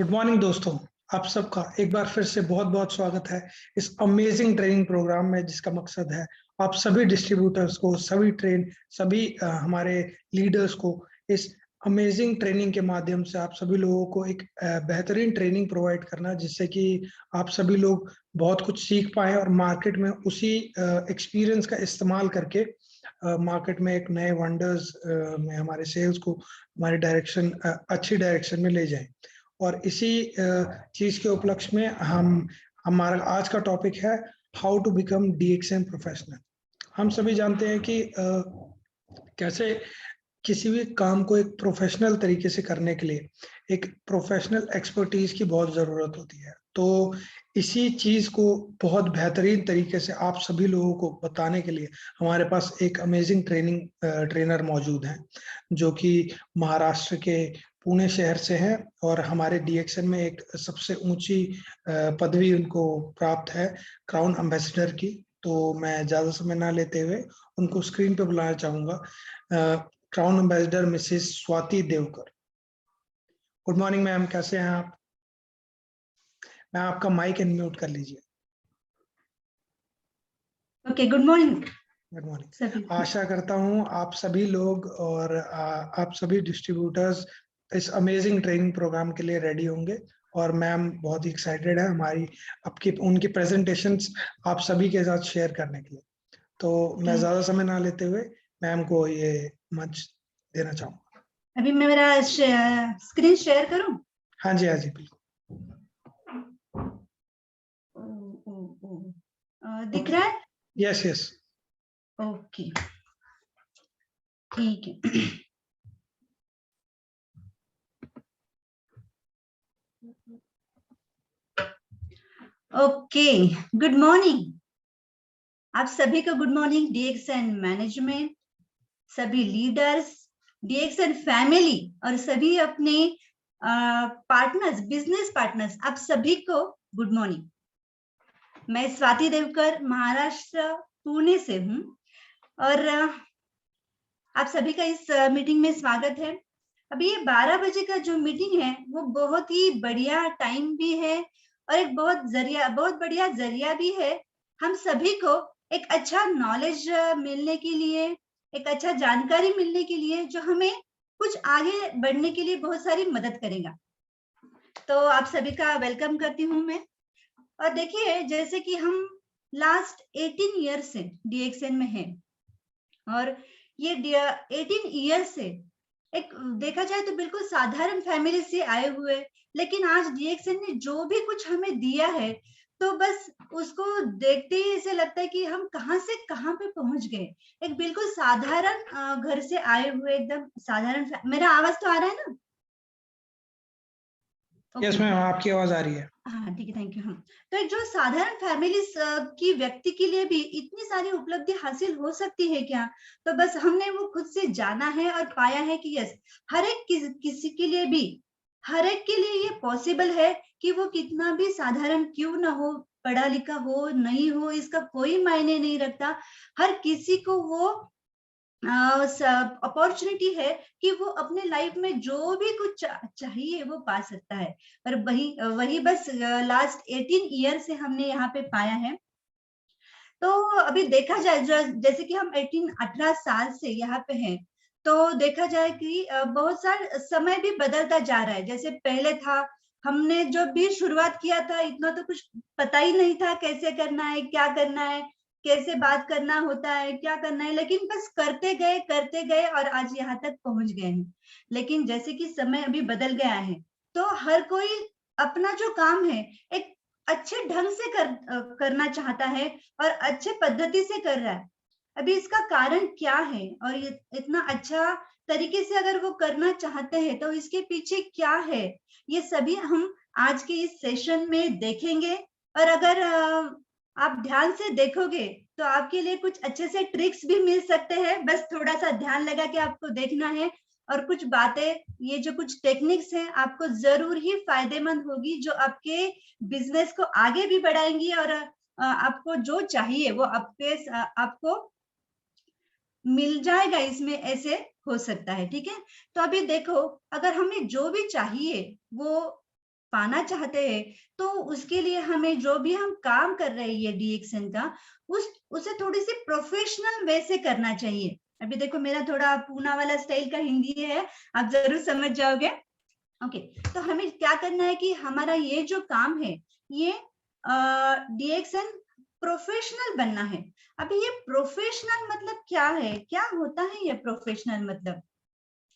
Good morning दोस्तों। आप सबका एक बार फिर से बहुत बहुत स्वागत है इस अमेजिंग ट्रेनिंग प्रोग्राम में, जिसका मकसद है आप सभी डिस्ट्रीब्यूटर्स को, सभी हमारे लीडर्स को इस अमेजिंग ट्रेनिंग के माध्यम से आप सभी लोगों को एक बेहतरीन ट्रेनिंग प्रोवाइड करना, जिससे कि आप सभी लोग बहुत कुछ सीख पाए और मार्केट में उसी एक्सपीरियंस का इस्तेमाल करके मार्केट में एक नए वंडर्स में हमारे सेल्स को हमारी अच्छी डायरेक्शन में ले जाएं। और इसी चीज के उपलक्ष्य में हमारा आज का टॉपिक है how to become DXN professional. हम सभी जानते हैं कि कैसे किसी भी काम को एक प्रोफेशनल तरीके से करने के लिए एक प्रोफेशनल एक्सपर्टीज की बहुत जरूरत होती है। तो इसी चीज को बहुत बेहतरीन तरीके से आप सभी लोगों को बताने के लिए हमारे पास एक अमेजिंग ट्रेनर मौजूद हैं, जो कि महाराष्ट्र के पुणे शहर से हैं और हमारे डीएक्सएन में एक सबसे ऊंची पदवी उनको प्राप्त है, क्राउन एम्बेसडर की। तो मैं ज्यादा समय ना लेते हुए उनको स्क्रीन पे बुलाना चाहूंगा। Crown ambassador Mrs Swati Devkar. Good morning ma'am, कैसे हैं आप? मैम आपका माइक अनम्यूट कर लीजिए। Okay, good morning. Good morning. आशा करता हूं आप सभी लोग और आप सभी डिस्ट्रीब्यूटर्स इस अमेजिंग ट्रेनिंग प्रोग्राम के लिए रेडी होंगे। और मैम बहुत ही एक्साइटेड है उनकी प्रेजेंटेशंस आप सभी के साथ शेयर करने के लिए। तो मैं ज्यादा समय ना लेते हुए मैम को ये मंच देना चाहूंगा। अभी मैं मेरा स्क्रीन शेयर करूं? हाँ जी, हाँ जी, बिल्कुल। दिख रहा है? Yes yes. ओके, ठीक है। Okay, good morning. आप सभी को गुड मॉर्निंग। डीएक्सएन मैनेजमेंट, सभी लीडर्स, डीएक्सएन फैमिली और सभी अपने पार्टनर्स, बिजनेस पार्टनर्स, आप सभी को गुड मॉर्निंग। मैं स्वाति देवकर महाराष्ट्र पुणे से हूँ और आप सभी का इस मीटिंग में स्वागत है। अभी ये 12 बजे का जो मीटिंग है वो बहुत ही बढ़िया टाइम भी है और एक बहुत बढ़िया जरिया भी है हम सभी को एक अच्छा नॉलेज मिलने के लिए, एक अच्छा जानकारी मिलने के लिए, जो हमें कुछ आगे बढ़ने के लिए बहुत सारी मदद करेगा। तो आप सभी का वेलकम करती हूँ मैं। और देखिए, जैसे कि हम लास्ट 18 ईयर से डीएक्सएन में हैं और ये 18 ईयर से एक देखा जाए तो बिल्कुल साधारण फैमिली से आए हुए, लेकिन आज डीएक्सएन ने जो भी कुछ हमें दिया है तो बस उसको देखते ही ऐसे लगता है कि हम कहां से कहां पे पहुंच गए। एक बिल्कुल साधारण घर से आए हुए, एकदम साधारण। मेरा आवाज तो आ रहा है ना? यस मैम, आपकी आवाज आ रही है। हाँ ठीक है, थैंक यू। तो एक जो साधारण फैमिली की व्यक्ति के लिए भी इतनी सारी उपलब्धि हासिल हो सकती है क्या? तो बस हमने वो खुद से जाना है और पाया है कि यस, हर एक किसी के लिए भी, हर एक के लिए ये पॉसिबल है कि वो कितना भी साधारण क्यों ना हो, पढ़ा लिखा हो नहीं हो, इसका कोई मायने नहीं रखता। हर किसी को वो अपॉर्चुनिटी है कि वो अपने लाइफ में जो भी कुछ चाहिए वो पा सकता है। पर वही बस लास्ट 18 ईयर से हमने यहाँ पे पाया है। तो अभी देखा जाए, जैसे कि हम 18 साल से यहाँ पे हैं, तो देखा जाए कि बहुत सारा समय भी बदलता जा रहा है। जैसे पहले था, हमने जब भी शुरुआत किया था इतना तो कुछ पता ही नहीं था कैसे करना है, क्या करना है, कैसे बात करना होता है, क्या करना है, लेकिन बस करते गए और आज यहाँ तक पहुंच गए हैं। लेकिन जैसे कि समय अभी बदल गया है, तो हर कोई अपना जो काम है एक अच्छे ढंग से करना चाहता है और अच्छे पद्धति से कर रहा है। अभी इसका कारण क्या है और ये इतना अच्छा तरीके से अगर वो करना चाहते हैं तो इसके पीछे क्या है, ये सभी हम आज के इस सेशन में देखेंगे। और अगर आप ध्यान से देखोगे तो आपके लिए कुछ अच्छे से ट्रिक्स भी मिल सकते हैं। बस थोड़ा सा ध्यान लगा के आपको देखना है और कुछ बातें, ये जो कुछ टेक्निक्स हैं आपको जरूर ही फायदेमंद होगी, जो आपके बिजनेस को आगे भी बढ़ाएंगी और आपको जो चाहिए वो आपको मिल जाएगा। इसमें ऐसे हो सकता है, ठीक है। तो अभी देखो, अगर हमें जो भी चाहिए वो पाना चाहते हैं, तो उसके लिए हमें जो भी हम काम कर रहे हैं ये डीएक्सएन का, उसे थोड़ी सी प्रोफेशनल वे से करना चाहिए। अभी देखो मेरा थोड़ा पूना वाला स्टाइल का हिंदी है, आप जरूर समझ जाओगे। ओके, तो हमें क्या करना है कि हमारा ये जो काम है ये डीएक्सएन प्रोफेशनल बनना है। अभी ये प्रोफेशनल मतलब क्या है, क्या होता है ये प्रोफेशनल मतलब,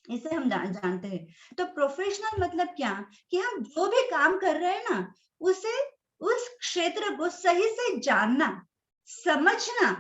इसे हम जानते हैं। तो प्रोफेशनल मतलब क्या, कि हम जो भी काम कर रहे हैं ना, उसे उस क्षेत्र को सही से जानना, समझना,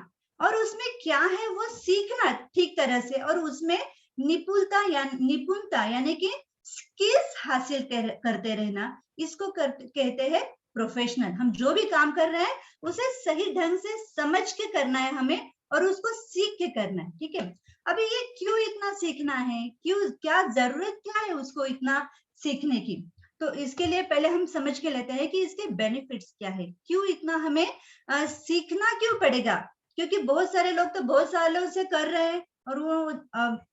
और उसमें क्या है वो सीखना ठीक तरह से, और उसमें निपुणता यानी कि स्किल्स हासिल करते रहना, इसको कहते हैं प्रोफेशनल। हम जो भी काम कर रहे हैं उसे सही ढंग से समझ के करना है हमें, और उसको सीख के करना है, ठीक है। अभी ये क्यों इतना सीखना है, क्यों, क्या जरूरत क्या है उसको इतना सीखने की, तो इसके लिए पहले हम समझ के लेते हैं कि इसके बेनिफिट्स क्या है, क्यों इतना हमें सीखना क्यों पड़ेगा। क्योंकि बहुत सारे लोग तो बहुत सालों से कर रहे हैं, और वो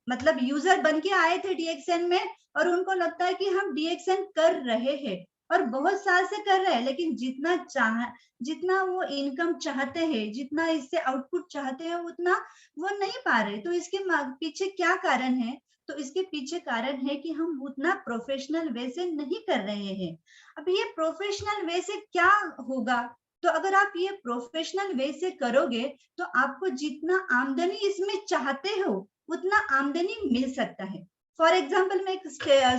मतलब यूजर बन के आए थे डीएक्सएन में, और उनको लगता है कि हम डीएक्सएन कर रहे हैं, और बहुत साल से कर रहे हैं, लेकिन जितना वो इनकम चाहते हैं, जितना इससे आउटपुट चाहते हैं, उतना वो नहीं पा रहे। तो इसके पीछे क्या कारण है, तो इसके पीछे कारण है कि हम उतना प्रोफेशनल वे से नहीं कर रहे हैं। अब ये प्रोफेशनल वे से क्या होगा, तो अगर आप ये प्रोफेशनल वे से करोगे, तो आपको जितना आमदनी इसमें चाहते हो उतना आमदनी मिल सकता है। फॉर एग्जाम्पल मैं एक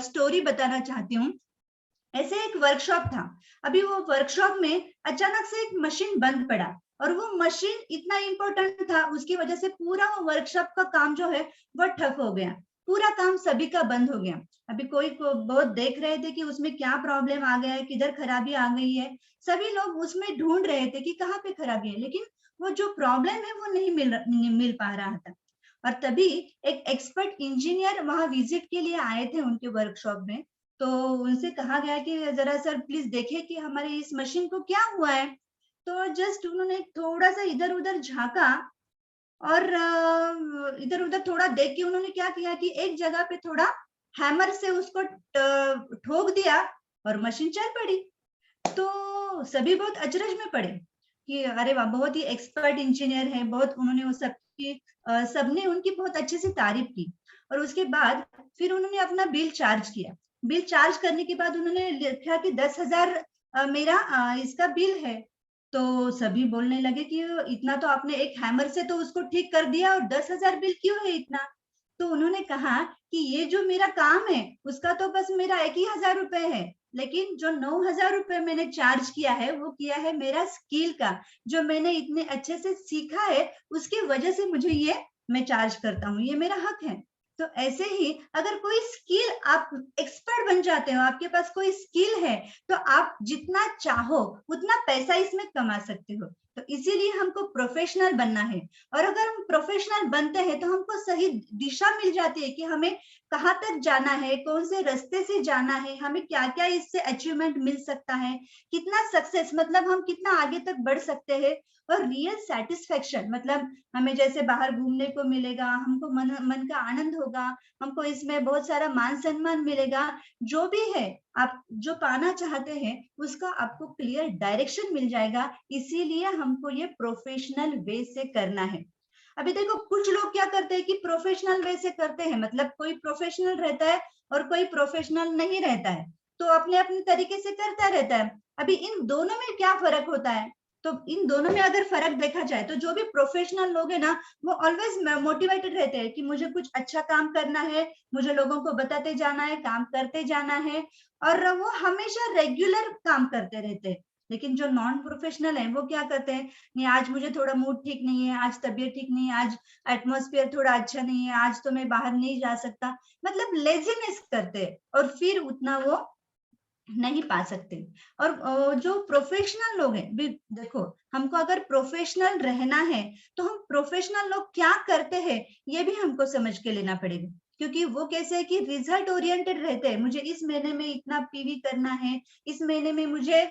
स्टोरी बताना चाहती हूँ। ऐसे एक वर्कशॉप था, अभी वो वर्कशॉप में अचानक से एक मशीन बंद पड़ा, और वो मशीन इतना इंपॉर्टेंट था, उसकी वजह से पूरा वो वर्कशॉप का काम जो है वो ठप हो गया, पूरा काम सभी का बंद हो गया। अभी कोई को बहुत देख रहे थे कि उसमें क्या प्रॉब्लम आ गया है, किधर खराबी आ गई है, सभी लोग उसमें ढूंढ रहे थे कि कहाँ पे खराबी है, लेकिन वो जो प्रॉब्लम है वो नहीं मिल पा रहा था। और तभी एक एक्सपर्ट इंजीनियर वहां विजिट के लिए आए थे उनके वर्कशॉप में। तो उनसे कहा गया कि जरा सर प्लीज देखिए कि हमारे इस मशीन को क्या हुआ है। तो जस्ट उन्होंने थोड़ा सा इधर उधर झांका, और इधर उधर थोड़ा देख के उन्होंने क्या किया कि एक जगह पे थोड़ा हैमर से उसको ठोक दिया, और मशीन चल पड़ी। तो सभी बहुत अचरज में पड़े कि अरे वाह, बहुत ही एक्सपर्ट इंजीनियर है, बहुत उन्होंने वो सबकी सबने उनकी बहुत अच्छे से तारीफ की। और उसके बाद फिर उन्होंने अपना बिल चार्ज किया। बिल चार्ज करने के बाद उन्होंने लिखा कि 10,000 मेरा इसका बिल है। तो सभी बोलने लगे कि इतना तो आपने एक हैमर से तो उसको ठीक कर दिया, और 10,000 बिल क्यों है इतना। तो उन्होंने कहा कि ये जो मेरा काम है उसका तो बस मेरा 1,000 है, लेकिन जो 9,000 रुपए मैंने चार्ज किया है वो किया है मेरा स्किल का, जो मैंने इतने अच्छे से सीखा है, उसकी वजह से मुझे ये मैं चार्ज करता हूँ, ये मेरा हक है। तो ऐसे ही अगर कोई स्किल आप एक्सपर्ट बन जाते हो, आपके पास कोई स्किल है, तो आप जितना चाहो उतना पैसा इसमें कमा सकते हो। तो इसीलिए हमको प्रोफेशनल बनना है, और अगर हम प्रोफेशनल बनते हैं तो हमको सही दिशा मिल जाती है कि हमें कहाँ तक जाना है, कौन से रास्ते से जाना है, हमें क्या क्या इससे अचीवमेंट मिल सकता है, कितना सक्सेस मतलब हम कितना आगे तक बढ़ सकते हैं, और रियल सेटिस्फेक्शन मतलब हमें जैसे बाहर घूमने को मिलेगा, हमको मन का आनंद होगा, हमको इसमें बहुत सारा मान सम्मान मिलेगा। जो भी है आप जो पाना चाहते हैं उसका आपको क्लियर डायरेक्शन मिल जाएगा। इसीलिए हमको ये प्रोफेशनल वे से करना है। अभी देखो कुछ लोग क्या करते हैं कि प्रोफेशनल वे से करते हैं, मतलब कोई प्रोफेशनल रहता है और कोई प्रोफेशनल नहीं रहता है, तो अपने अपने तरीके से करता रहता है। अभी इन दोनों में क्या फर्क होता है, तो इन दोनों में अगर फर्क देखा जाए तो जो भी प्रोफेशनल लोग है ना, वो ऑलवेज मोटिवेटेड रहते हैं कि मुझे कुछ अच्छा काम करना है, मुझे लोगों को बताते जाना है, काम करते जाना है, और वो हमेशा रेगुलर काम करते रहते हैं। लेकिन जो नॉन प्रोफेशनल है वो क्या करते हैं, नहीं आज मुझे थोड़ा मूड ठीक नहीं है, आज तबीयत ठीक नहीं है, आज एटमॉस्फेयर थोड़ा अच्छा नहीं है, आज तो मैं बाहर नहीं जा सकता, मतलब लेजीनेस करते हैं, और फिर उतना वो नहीं पा सकते। और जो प्रोफेशनल लोग हैं भी देखो, हमको अगर प्रोफेशनल रहना है तो हम प्रोफेशनल लोग क्या करते हैं ये भी हमको समझ के लेना पड़ेगा। क्योंकि वो कैसे है कि रिजल्ट ओरिएंटेड रहते हैं, मुझे इस महीने में इतना पीवी करना है, इस महीने में मुझे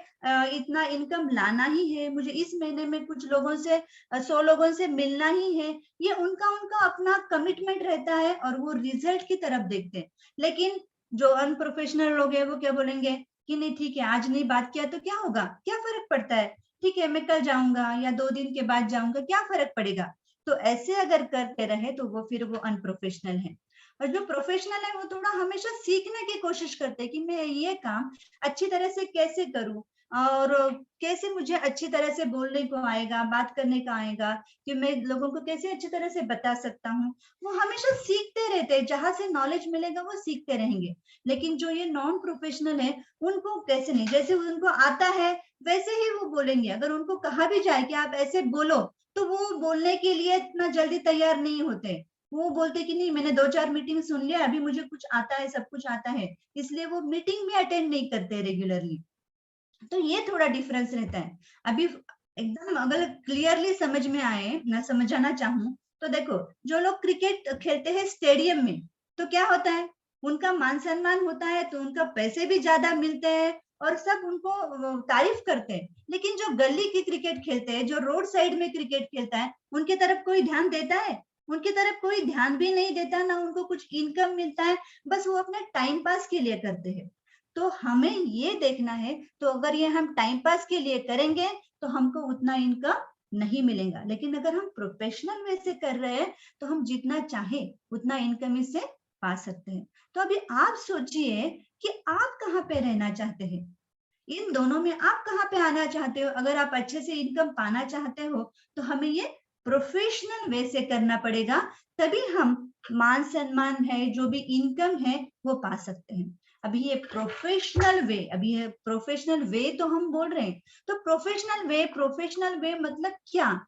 इतना इनकम लाना ही है, मुझे इस महीने में कुछ लोगों से 100 लोगों से मिलना ही है, ये उनका उनका अपना कमिटमेंट रहता है, और वो रिजल्ट की तरफ देखते हैं। लेकिन जो अनप्रोफेशनल लोग हैं वो क्या बोलेंगे, कि नहीं ठीक है, आज नहीं बात किया तो क्या होगा, क्या फर्क पड़ता है, ठीक है मैं कल जाऊंगा या 2 दिन के बाद जाऊंगा, क्या फर्क पड़ेगा। तो ऐसे अगर करते रहे तो वो फिर वो अनप्रोफेशनल है। और जो प्रोफेशनल है वो थोड़ा हमेशा सीखने की कोशिश करते हैं कि मैं ये काम अच्छी तरह से कैसे करूं, और कैसे मुझे अच्छी तरह से बोलने को आएगा, बात करने का आएगा, कि मैं लोगों को कैसे अच्छी तरह से बता सकता हूँ। वो हमेशा सीखते रहते हैं, जहां से नॉलेज मिलेगा वो सीखते रहेंगे। लेकिन जो ये नॉन प्रोफेशनल है, उनको कैसे नहीं, जैसे उनको आता है वैसे ही वो बोलेंगे। अगर उनको कहा भी जाए कि आप ऐसे बोलो, तो वो बोलने के लिए इतना जल्दी तैयार नहीं होते। वो बोलते कि नहीं, मैंने 2-4 मीटिंग सुन लिया, अभी मुझे कुछ आता है, सब कुछ आता है, इसलिए वो मीटिंग भी अटेंड नहीं करते रेगुलरली। तो ये थोड़ा डिफरेंस रहता है। अभी एकदम अगर क्लियरली समझ में आए, मैं समझाना चाहूँ, तो देखो, जो लोग क्रिकेट खेलते हैं स्टेडियम में, तो क्या होता है, उनका मान सम्मान होता है, तो उनका पैसे भी ज्यादा मिलते हैं और सब उनको तारीफ करते हैं। लेकिन जो गली की क्रिकेट खेलते हैं, जो रोड साइड में क्रिकेट खेलता है, उनकी तरफ कोई ध्यान देता है? उनकी तरफ कोई ध्यान भी नहीं देता, ना उनको कुछ इनकम मिलता है, बस वो अपने टाइम पास के लिए करते हैं। तो हमें ये देखना है, तो अगर ये हम टाइम पास के लिए करेंगे तो हमको उतना इनकम नहीं मिलेगा। लेकिन अगर हम प्रोफेशनल वे से कर रहे हैं तो हम जितना चाहे उतना इनकम इससे पा सकते हैं। तो अभी आप सोचिए कि आप कहाँ पे रहना चाहते हैं, इन दोनों में आप कहाँ पे आना चाहते हो। अगर आप अच्छे से इनकम पाना चाहते हो तो हमें ये प्रोफेशनल वे से करना पड़ेगा, तभी हम मान सम्मान है, जो भी इनकम है, वो पा सकते हैं। अभी ये प्रोफेशनल वे तो हम बोल रहे हैं, तो प्रोफेशनल वे मतलब क्या।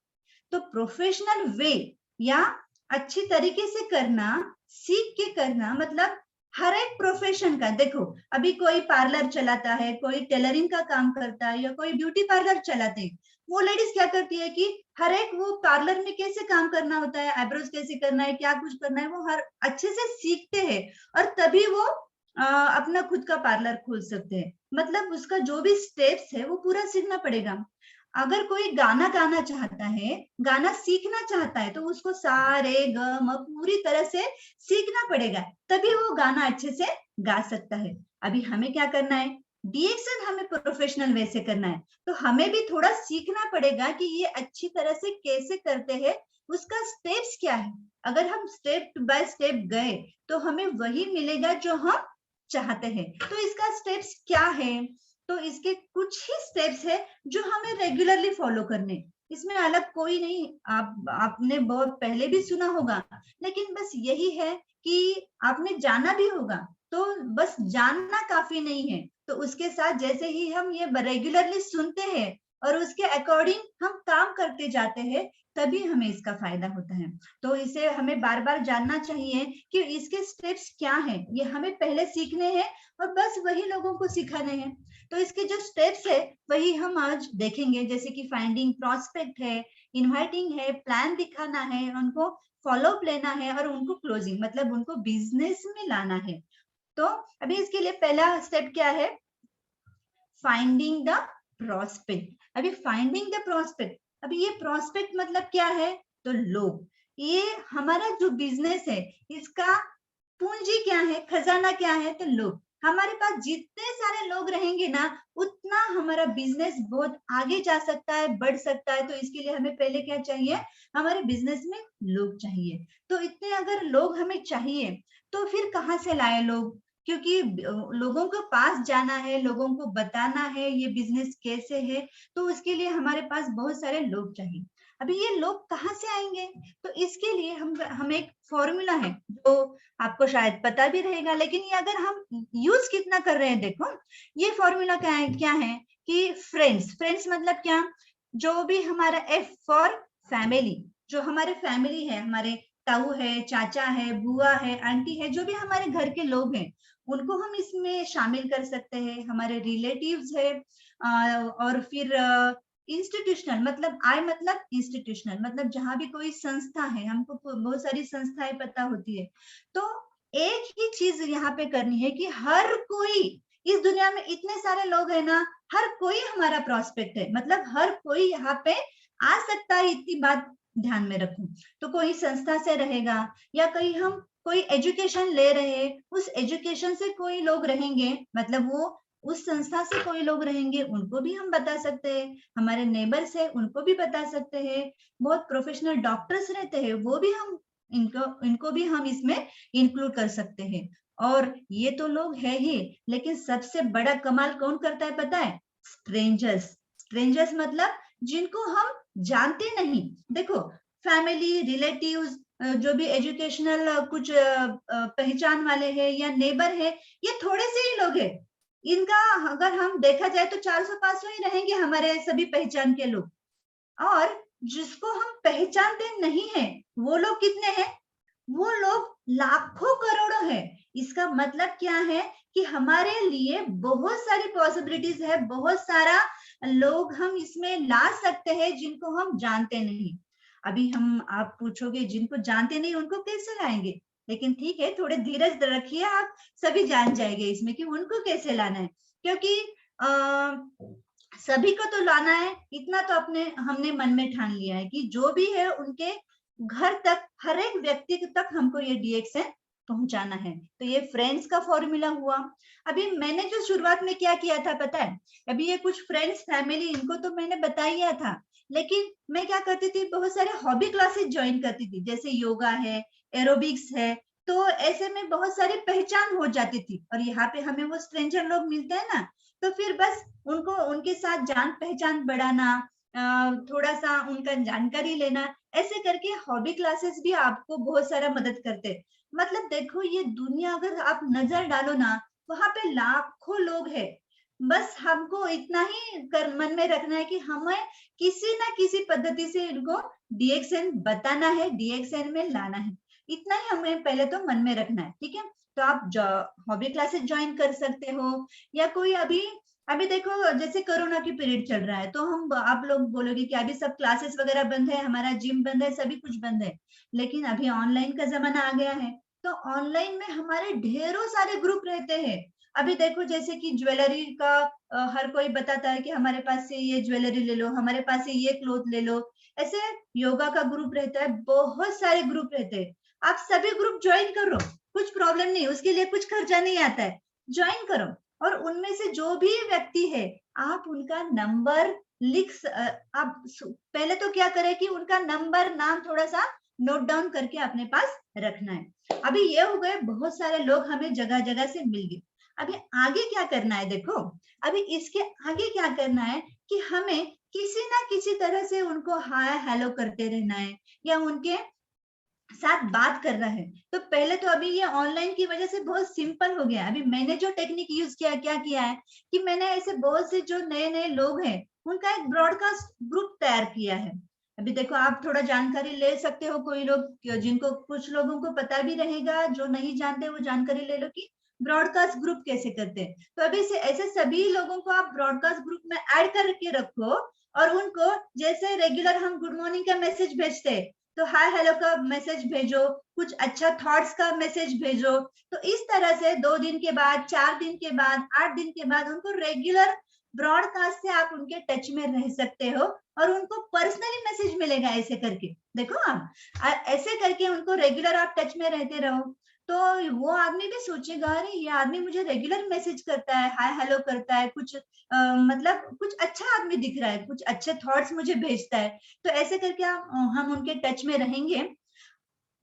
तो प्रोफेशनल वे या अच्छी तरीके से करना, सीख के करना, मतलब हर एक प्रोफेशन का देखो, अभी कोई पार्लर चलाता है, कोई टेलरिंग का काम करता है, या कोई ब्यूटी पार्लर चलाते हैं। वो लेडीज क्या करती है कि हर एक वो पार्लर में कैसे काम करना होता है, आईब्रोज कैसे करना है, क्या कुछ करना है, वो हर अच्छे से सीखते हैं, और तभी वो अपना खुद का पार्लर खोल सकते हैं। मतलब उसका जो भी स्टेप्स है वो पूरा सीखना पड़ेगा। अगर कोई गाना गाना चाहता है, गाना सीखना चाहता है, तो उसको सा रे ग म पूरी तरह से सीखना पड़ेगा, तभी वो गाना अच्छे से गा सकता है। अभी हमें क्या करना है, डिएक्शन हमें प्रोफेशनल वे से करना है, तो हमें भी थोड़ा सीखना पड़ेगा कि ये अच्छी तरह से कैसे करते हैं, उसका स्टेप्स क्या है। अगर हम स्टेप बाय स्टेप गए तो हमें वही मिलेगा जो हम चाहते हैं। तो इसका स्टेप्स क्या है, तो इसके कुछ ही स्टेप्स है जो हमें रेगुलरली फॉलो करने। इसमें अलग कोई नहीं, आपने बहुत पहले भी सुना होगा, लेकिन बस यही है कि आपने जाना भी होगा। तो बस जानना काफी नहीं है, तो उसके साथ जैसे ही हम ये रेगुलरली सुनते हैं और उसके अकॉर्डिंग हम काम करते जाते हैं, तभी हमें इसका फायदा होता है। तो इसे हमें बार बार जानना चाहिए कि इसके स्टेप्स क्या हैं, ये हमें पहले सीखने हैं और बस वही लोगों को सिखाने हैं। तो इसके जो स्टेप्स है वही हम आज देखेंगे, जैसे कि फाइंडिंग प्रॉस्पेक्ट है, इनवाइटिंग है, प्लान दिखाना है, उनको फॉलो अप लेना है, और उनको क्लोजिंग मतलब उनको बिजनेस में लाना है। तो अभी इसके लिए पहला स्टेप क्या है, फाइंडिंग द प्रॉस्पेक्ट। अभी फाइंडिंग द प्रॉस्पेक्ट, अभी ये प्रॉस्पेक्ट मतलब क्या है, तो लोग, ये हमारा जो बिजनेस है इसका पूंजी क्या है, खजाना क्या है, तो लोग। हमारे पास जितने सारे लोग रहेंगे ना, उतना हमारा बिजनेस बहुत आगे जा सकता है, बढ़ सकता है। तो इसके लिए हमें पहले क्या चाहिए, हमारे बिजनेस में लोग चाहिए। तो इतने अगर लोग हमें चाहिए, तो फिर कहाँ से लाए लोग, क्योंकि लोगों के पास जाना है, लोगों को बताना है ये बिजनेस कैसे है, तो उसके लिए हमारे पास बहुत सारे लोग चाहिए। अभी ये लोग कहाँ से आएंगे, तो इसके लिए हम एक फॉर्मूला है जो आपको शायद पता भी रहेगा, लेकिन ये अगर हम यूज कितना कर रहे हैं, देखो ये फॉर्मूला क्या है कि फ्रेंड्स मतलब क्या, जो भी हमारा एफ फॉर फैमिली, जो हमारे फैमिली है, हमारे ताऊ है, चाचा है, बुआ है, आंटी है, जो भी हमारे घर के लोग हैं, उनको हम इसमें शामिल कर सकते हैं। हमारे रिलेटिव्स है, और फिर इंस्टीट्यूशनल मतलब आई मतलब इंस्टीट्यूशनल मतलब जहां भी कोई संस्था है, हमको बहुत सारी संस्थाएं पता होती है। तो एक ही चीज यहाँ पे करनी है कि हर कोई, इस दुनिया में इतने सारे लोग हैं ना, हर कोई हमारा प्रोस्पेक्ट है, मतलब हर कोई यहाँ पे आ सकता है, इतनी बात ध्यान में रखूं। तो कोई संस्था से रहेगा, या कहीं हम कोई एजुकेशन ले रहे हैं, उस एजुकेशन से कोई लोग रहेंगे, मतलब वो उस संस्था से कोई लोग रहेंगे उनको भी हम बता सकते हैं, हमारे नेबर्स है उनको भी बता सकते हैं, बहुत प्रोफेशनल डॉक्टर्स रहते हैं वो भी हम इनको भी हम इसमें इंक्लूड कर सकते हैं। और ये तो लोग है ही, लेकिन सबसे बड़ा कमाल कौन करता है पता है? स्ट्रेंजर्स। स्ट्रेंजर्स मतलब जिनको हम जानते नहीं। देखो, फैमिली, रिलेटिव्स, जो भी एजुकेशनल कुछ पहचान वाले हैं या नेबर है, ये थोड़े से ही लोग हैं। इनका अगर हम देखा जाए तो 400-500 ही रहेंगे हमारे सभी पहचान के लोग। और जिसको हम पहचानते नहीं है वो लोग कितने हैं? वो लोग लाखों करोड़ों है। इसका मतलब क्या है कि हमारे लिए बहुत सारी पॉसिबिलिटीज है, बहुत सारा लोग हम इसमें ला सकते हैं जिनको हम जानते नहीं। अभी हम आप पूछोगे जिनको जानते नहीं उनको कैसे लाएंगे, लेकिन ठीक है, थोड़े धीरज रखिए, आप सभी जान जाएंगे इसमें कि उनको कैसे लाना है। क्योंकि सभी को तो लाना है, इतना तो अपने हमने मन में ठान लिया है कि जो भी है उनके घर तक, हर एक व्यक्ति तक हमको ये डीएक्सएन पहुंचाना है। तो ये फ्रेंड्स का फॉर्मूला हुआ। अभी मैंने जो शुरुआत में क्या किया था पता है? अभी ये कुछ फ्रेंड्स, फैमिली, इनको तो मैंने बता ही था, लेकिन मैं क्या करती थी, बहुत सारे हॉबी क्लासेस ज्वाइन करती थी, जैसे योगा है, एरोबिक्स है। तो ऐसे में बहुत सारी पहचान हो जाती थी, और यहाँ पे हमें वो स्ट्रेंजर लोग मिलते हैं ना, तो फिर बस उनको, उनके साथ जान पहचान बढ़ाना, थोड़ा सा उनका जानकारी लेना, ऐसे करके हॉबी क्लासेस भी आपको बहुत सारा मदद करते हैं। मतलब देखो, ये दुनिया अगर आप नजर डालो ना, वहां पे लाखों लोग हैं। बस हमको इतना ही मन में रखना है कि हमें किसी ना किसी पद्धति से इनको डीएक्सएन बताना है, डीएक्सएन में लाना है। इतना ही हमें पहले तो मन में रखना है, ठीक है? तो आप हॉबी क्लासेस ज्वाइन कर सकते हो, या कोई अभी अभी देखो जैसे कोरोना की पीरियड चल रहा है, तो हम, आप लोग बोलोगे कि अभी सब क्लासेस वगैरह बंद है, हमारा जिम बंद है, सभी कुछ बंद है। लेकिन अभी ऑनलाइन का जमाना आ गया है, तो ऑनलाइन में हमारे ढेरों सारे ग्रुप रहते हैं। अभी देखो जैसे कि ज्वेलरी का, हर कोई बताता है कि हमारे पास से ये ज्वेलरी ले लो, हमारे पास से ये क्लोथ ले लो। ऐसे योगा का ग्रुप रहता है, बहुत सारे ग्रुप रहते हैं। आप सभी ग्रुप ज्वाइन करो, कुछ प्रॉब्लम नहीं, उसके लिए कुछ खर्चा नहीं आता है, ज्वाइन करो। और उनमें से जो भी व्यक्ति है, आप उनका नंबर आप पहले तो क्या करें कि उनका नंबर, नाम थोड़ा सा नोट डाउन करके अपने पास रखना है। अभी ये हो गए, बहुत सारे लोग हमें जगह जगह से मिल गए। अभी आगे क्या करना है? देखो, अभी इसके आगे क्या करना है कि हमें किसी ना किसी तरह से उनको हाय हेलो करते रहना है, या उनके साथ बात कर रहा है। तो पहले तो अभी ये ऑनलाइन की वजह से बहुत सिंपल हो गया। अभी मैंने जो टेक्निक यूज किया, क्या किया है कि मैंने ऐसे बहुत से जो नए नए लोग हैं, उनका एक ब्रॉडकास्ट ग्रुप तैयार किया है। अभी देखो, आप थोड़ा जानकारी ले सकते हो, कोई लोग जिनको, कुछ लोगों को पता भी रहेगा, जो नहीं जानते वो जानकारी ले लो कि ब्रॉडकास्ट ग्रुप कैसे करते हैं। तो अभी से ऐसे सभी लोगों को आप ब्रॉडकास्ट ग्रुप में ऐड करके रखो, और उनको जैसे रेगुलर हम गुड मॉर्निंग का मैसेज भेजते हैं, तो हाय हेलो का मैसेज भेजो, कुछ अच्छा थॉट्स का मैसेज भेजो। तो इस तरह से 2 दिन के बाद, 4 दिन के बाद, 8 दिन के बाद उनको रेगुलर ब्रॉडकास्ट से आप उनके टच में रह सकते हो, और उनको पर्सनली मैसेज मिलेगा ऐसे करके। देखो, आप ऐसे करके उनको रेगुलर आप टच में रहते रहो, तो वो आदमी भी सोचेगा, अरे ये आदमी मुझे रेगुलर मैसेज करता है, हाय हेलो करता है, कुछ मतलब कुछ अच्छा आदमी दिख रहा है, कुछ अच्छे थॉट्स मुझे भेजता है। तो ऐसे करके हम उनके टच में रहेंगे,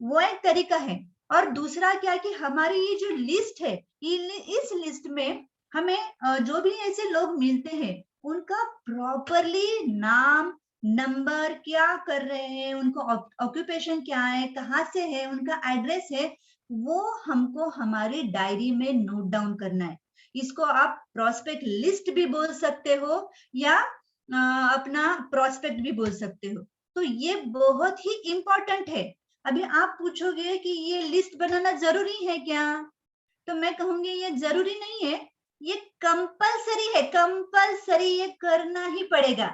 वो एक तरीका है। और दूसरा क्या कि हमारी ये जो लिस्ट है, इस लिस्ट में हमें जो भी ऐसे लोग मिलते हैं, उनका प्रॉपरली नाम, नंबर, क्या कर रहे हैं, उनको ऑक्यूपेशन क्या है, कहाँ से है, उनका एड्रेस है, वो हमको हमारी डायरी में नोट डाउन करना है। इसको आप प्रोस्पेक्ट लिस्ट भी बोल सकते हो, या अपना प्रोस्पेक्ट भी बोल सकते हो। तो ये बहुत ही इंपॉर्टेंट है। अभी आप पूछोगे कि ये लिस्ट बनाना जरूरी है क्या? तो मैं कहूंगी ये जरूरी नहीं है, ये कंपलसरी है, कंपलसरी, ये करना ही पड़ेगा।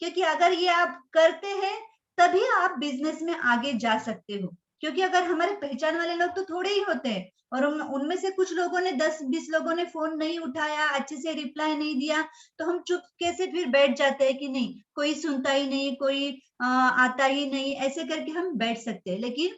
क्योंकि अगर ये आप करते हैं तभी आप बिजनेस में आगे जा सकते हो। क्योंकि अगर हमारे पहचान वाले लोग तो थोड़े ही होते हैं, और उनमें से कुछ लोगों ने, 10-20 लोगों ने फोन नहीं उठाया, अच्छे से रिप्लाई नहीं दिया, तो हम चुपके से फिर बैठ जाते हैं कि नहीं, कोई सुनता ही नहीं, कोई आता ही नहीं, ऐसे करके हम बैठ सकते हैं। लेकिन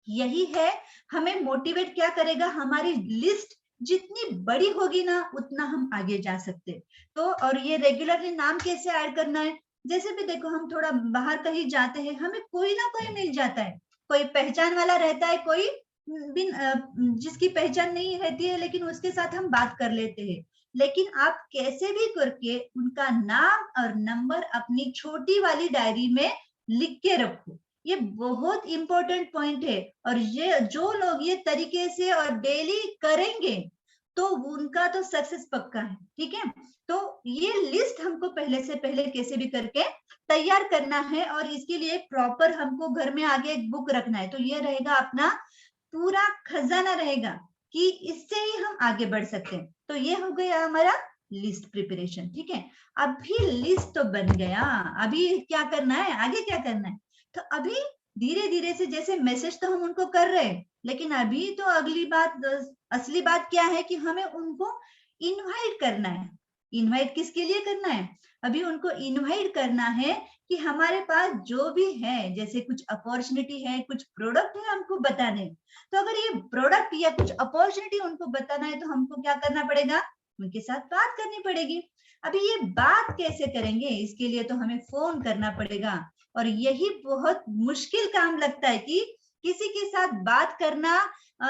यही है, हमें मोटिवेट क्या करेगा, हमारी लिस्ट जितनी बड़ी होगी ना उतना हम आगे जा सकते। तो और ये रेगुलरली नाम कैसे ऐड करना है, जैसे भी देखो हम थोड़ा बाहर कहीं जाते हैं, हमें कोई ना कोई मिल जाता है, कोई पहचान वाला रहता है, कोई जिसकी पहचान नहीं रहती है लेकिन उसके साथ हम बात कर लेते हैं। लेकिन आप कैसे भी करके उनका नाम और नंबर अपनी छोटी वाली डायरी में लिख के रखो, ये बहुत इंपॉर्टेंट पॉइंट है। और ये जो लोग ये तरीके से और डेली करेंगे तो उनका तो सक्सेस पक्का है, ठीक है। तो ये लिस्ट हमको पहले से पहले कैसे भी करके तैयार करना है, और इसके लिए प्रॉपर हमको घर में आगे एक बुक रखना है। तो ये रहेगा अपना पूरा खजाना रहेगा कि इससे ही हम आगे बढ़ सकते हैं। तो ये हो गया हमारा लिस्ट प्रिपरेशन, ठीक है। अभी लिस्ट तो बन गया, अभी क्या करना है, आगे क्या करना है। तो अभी धीरे धीरे से, जैसे मैसेज तो हम उनको कर रहे हैं, लेकिन अभी तो अगली बात, असली बात क्या है कि हमें उनको इनवाइट करना है। इनवाइट किसके लिए करना है, अभी उनको इनवाइट करना है कि हमारे पास जो भी है, जैसे कुछ अपॉर्चुनिटी है, कुछ प्रोडक्ट है, हमको बताने। तो अगर ये प्रोडक्ट या कुछ अपॉर्चुनिटी उनको बताना है तो हमको क्या करना पड़ेगा, उनके साथ बात करनी पड़ेगी। अभी ये बात कैसे करेंगे, इसके लिए तो हमें फोन करना पड़ेगा। और यही बहुत मुश्किल काम लगता है कि किसी के साथ बात करना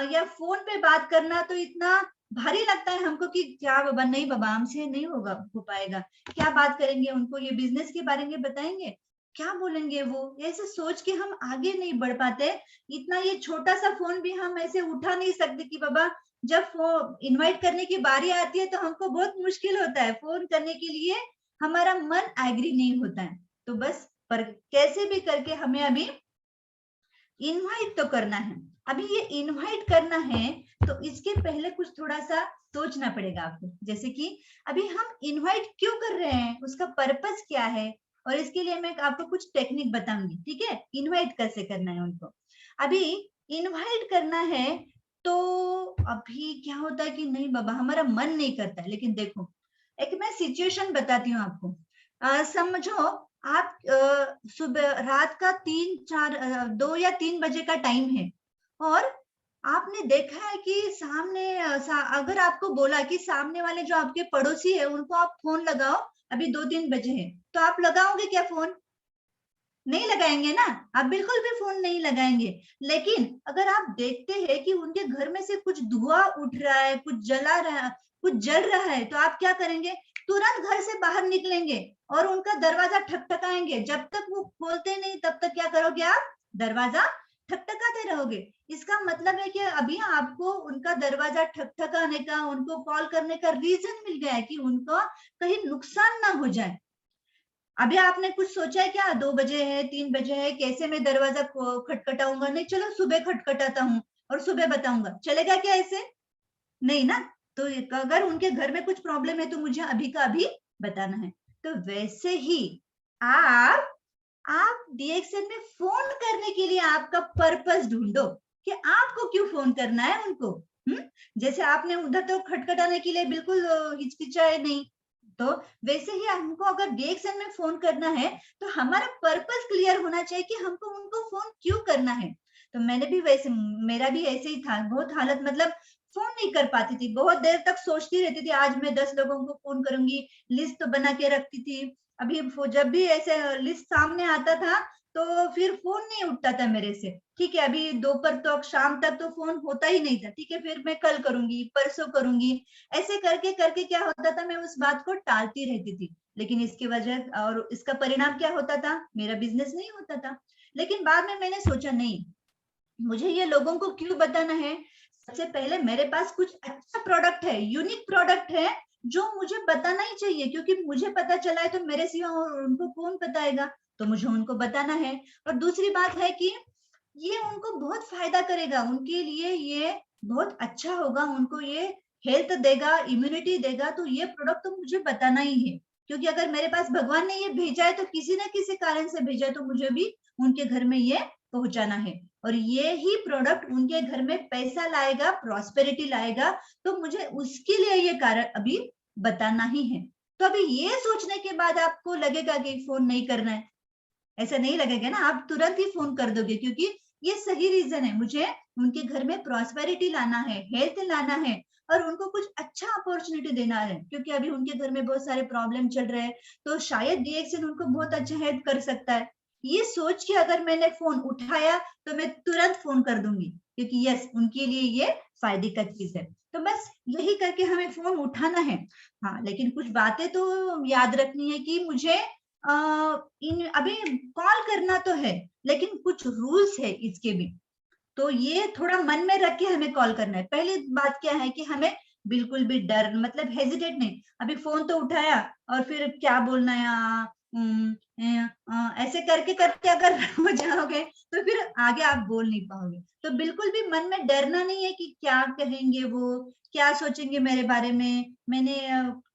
या फोन पे बात करना तो इतना भारी लगता है हमको कि क्या बाबा, नहीं बाबा हमसे नहीं होगा, हो पाएगा। क्या बात करेंगे, उनको ये बिजनेस के बारे में बताएंगे, क्या बोलेंगे वो, ऐसे सोच के हम आगे नहीं बढ़ पाते। इतना ये छोटा सा फोन भी हम ऐसे उठा नहीं सकते कि बाबा, जब वो इनवाइट करने की बारी आती है तो हमको बहुत मुश्किल होता है फोन करने के लिए, हमारा मन एग्री नहीं होता है। तो बस पर कैसे भी करके हमें अभी इनवाइट तो करना है। अभी ये इनवाइट करना है तो इसके पहले कुछ थोड़ा सा सोचना पड़ेगा आपको, जैसे कि अभी हम इनवाइट क्यों कर रहे हैं, उसका पर्पस क्या है। और इसके लिए मैं आपको कुछ टेक्निक बताऊंगी, ठीक है, इनवाइट कैसे करना है उनको। अभी इनवाइट करना है तो अभी क्या होता है कि नहीं बाबा हमारा मन नहीं करता है, लेकिन देखो एक मैं सिचुएशन बताती हूँ आपको। समझो आप सुबह रात का 2 या 3 बजे का टाइम है, और आपने देखा है कि सामने अगर आपको बोला कि सामने वाले जो आपके पड़ोसी है उनको आप फोन लगाओ, अभी 2-3 बजे है, तो आप लगाओगे क्या फोन, नहीं लगाएंगे ना, आप बिल्कुल भी फोन नहीं लगाएंगे। लेकिन अगर आप देखते हैं कि उनके घर में से कुछ धुआं उठ रहा है, कुछ जल रहा है, तो आप क्या करेंगे, तुरंत घर से बाहर निकलेंगे और उनका दरवाजा ठकठकाएंगे। जब तक वो खोलते नहीं तब तक क्या करोगे, आप दरवाजा ठकठकाते रहोगे। इसका मतलब है कि अभी आपको उनका दरवाजा ठकठकाने का, उनको कॉल करने का रीजन मिल गया है कि उनको कहीं नुकसान ना हो जाए। अभी आपने कुछ सोचा है क्या, 2 बजे है, 3 बजे है, कैसे मैं दरवाजा खटखटाऊंगा, नहीं चलो सुबह खटखटाता हूँ और सुबह बताऊंगा, चलेगा क्या ऐसे, नहीं ना। तो अगर उनके घर में कुछ प्रॉब्लम है तो मुझे अभी का अभी बताना है। तो वैसे ही आप डीएक्सएल में फोन करने के लिए आपका पर्पस ढूंढो कि आपको क्यों फोन करना है उनको। जैसे आपने उधर तो खटखटाने के लिए बिल्कुल हिचकिचाए नहीं, तो वैसे ही हमको अगर डीएक्सएल में फोन करना है तो हमारा पर्पस क्लियर होना चाहिए कि हमको उनको फोन क्यों करना है। तो मैंने भी वैसे, मेरा भी ऐसे ही था, बहुत हालत मतलब फोन नहीं कर पाती थी, बहुत देर तक सोचती रहती थी आज मैं 10 लोगों को फोन करूंगी, लिस्ट तो बना के रखती थी। अभी जब भी ऐसे लिस्ट सामने आता था तो फिर फोन नहीं उठता था मेरे से, ठीक है, अभी दोपहर तक शाम तक तो फोन होता ही नहीं था, ठीक है, फिर मैं कल करूंगी, परसों करूंगी, ऐसे करके करके क्या होता था, मैं उस बात को टालती रहती थी। लेकिन इसकी वजह और इसका परिणाम क्या होता था, मेरा बिजनेस नहीं होता था। लेकिन बाद में मैंने सोचा नहीं, मुझे ये लोगों को क्यों बताना है, सबसे पहले मेरे पास कुछ अच्छा प्रोडक्ट है, यूनिक प्रोडक्ट है जो मुझे बताना ही चाहिए, क्योंकि मुझे पता चला है तो मेरे सिवा और उनको कौन बताएगा, तो मुझे उनको बताना है। और दूसरी बात है कि ये उनको बहुत फायदा करेगा, उनके लिए ये बहुत अच्छा होगा, उनको ये हेल्थ देगा, इम्यूनिटी देगा, तो ये प्रोडक्ट तो मुझे बताना ही है। क्योंकि अगर मेरे पास भगवान ने ये भेजा है तो किसी न किसी कारण से भेजा है, तो मुझे भी उनके घर में ये पहुंचाना है। और ये ही प्रोडक्ट उनके घर में पैसा लाएगा, प्रॉस्पेरिटी लाएगा, तो मुझे उसके लिए ये कारण अभी बताना ही है। तो अभी ये सोचने के बाद आपको लगेगा कि फोन नहीं करना है, ऐसा नहीं लगेगा ना, आप तुरंत ही फोन कर दोगे, क्योंकि ये सही रीजन है, मुझे उनके घर में प्रॉस्पेरिटी लाना है, हेल्थ लाना है, और उनको कुछ अच्छा अपॉर्चुनिटी देना है, क्योंकि अभी उनके घर में बहुत सारे प्रॉब्लम चल रहे हैं, तो शायद DXN उनको बहुत अच्छा हेल्प कर सकता है। ये सोच के अगर मैंने फोन उठाया तो मैं तुरंत फोन कर दूंगी, क्योंकि यस, उनके लिए ये फायदे का चीज है। तो बस यही करके हमें फोन उठाना है। हाँ, लेकिन कुछ बातें तो याद रखनी है कि मुझे अभी कॉल करना तो है, लेकिन कुछ रूल्स है इसके भी, तो ये थोड़ा मन में रख के हमें कॉल करना है। पहली बात क्या है कि हमें बिल्कुल भी डर मतलब हेजिटेट नहीं, अभी फोन तो उठाया और फिर क्या बोलना है ऐसे करके करके अगर हो जाओगे तो फिर आगे आप बोल नहीं पाओगे। तो बिल्कुल भी मन में डरना नहीं है कि क्या कहेंगे वो, क्या सोचेंगे मेरे बारे में, मैंने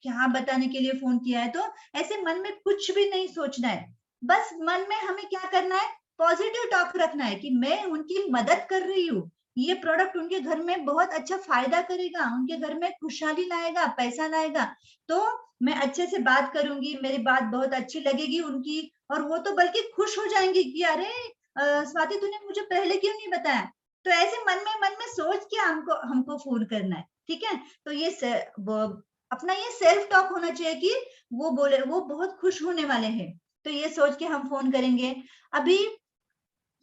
क्या बताने के लिए फोन किया है। तो ऐसे मन में कुछ भी नहीं सोचना है, बस मन में हमें क्या करना है, पॉजिटिव टॉक रखना है कि मैं उनकी मदद कर रही हूँ, ये प्रोडक्ट उनके घर में बहुत अच्छा फायदा करेगा, उनके घर में खुशहाली लाएगा, पैसा लाएगा, तो मैं अच्छे से बात करूंगी, मेरी बात बहुत अच्छी लगेगी उनकी, और वो तो बल्कि खुश हो जाएंगी कि अरे स्वाति तूने मुझे पहले क्यों नहीं बताया। तो ऐसे मन में सोच के हमको हमको फोन करना है, ठीक है। तो ये अपना ये सेल्फ टॉक होना चाहिए कि वो बोले वो बहुत खुश होने वाले हैं, तो ये सोच के हम फोन करेंगे। अभी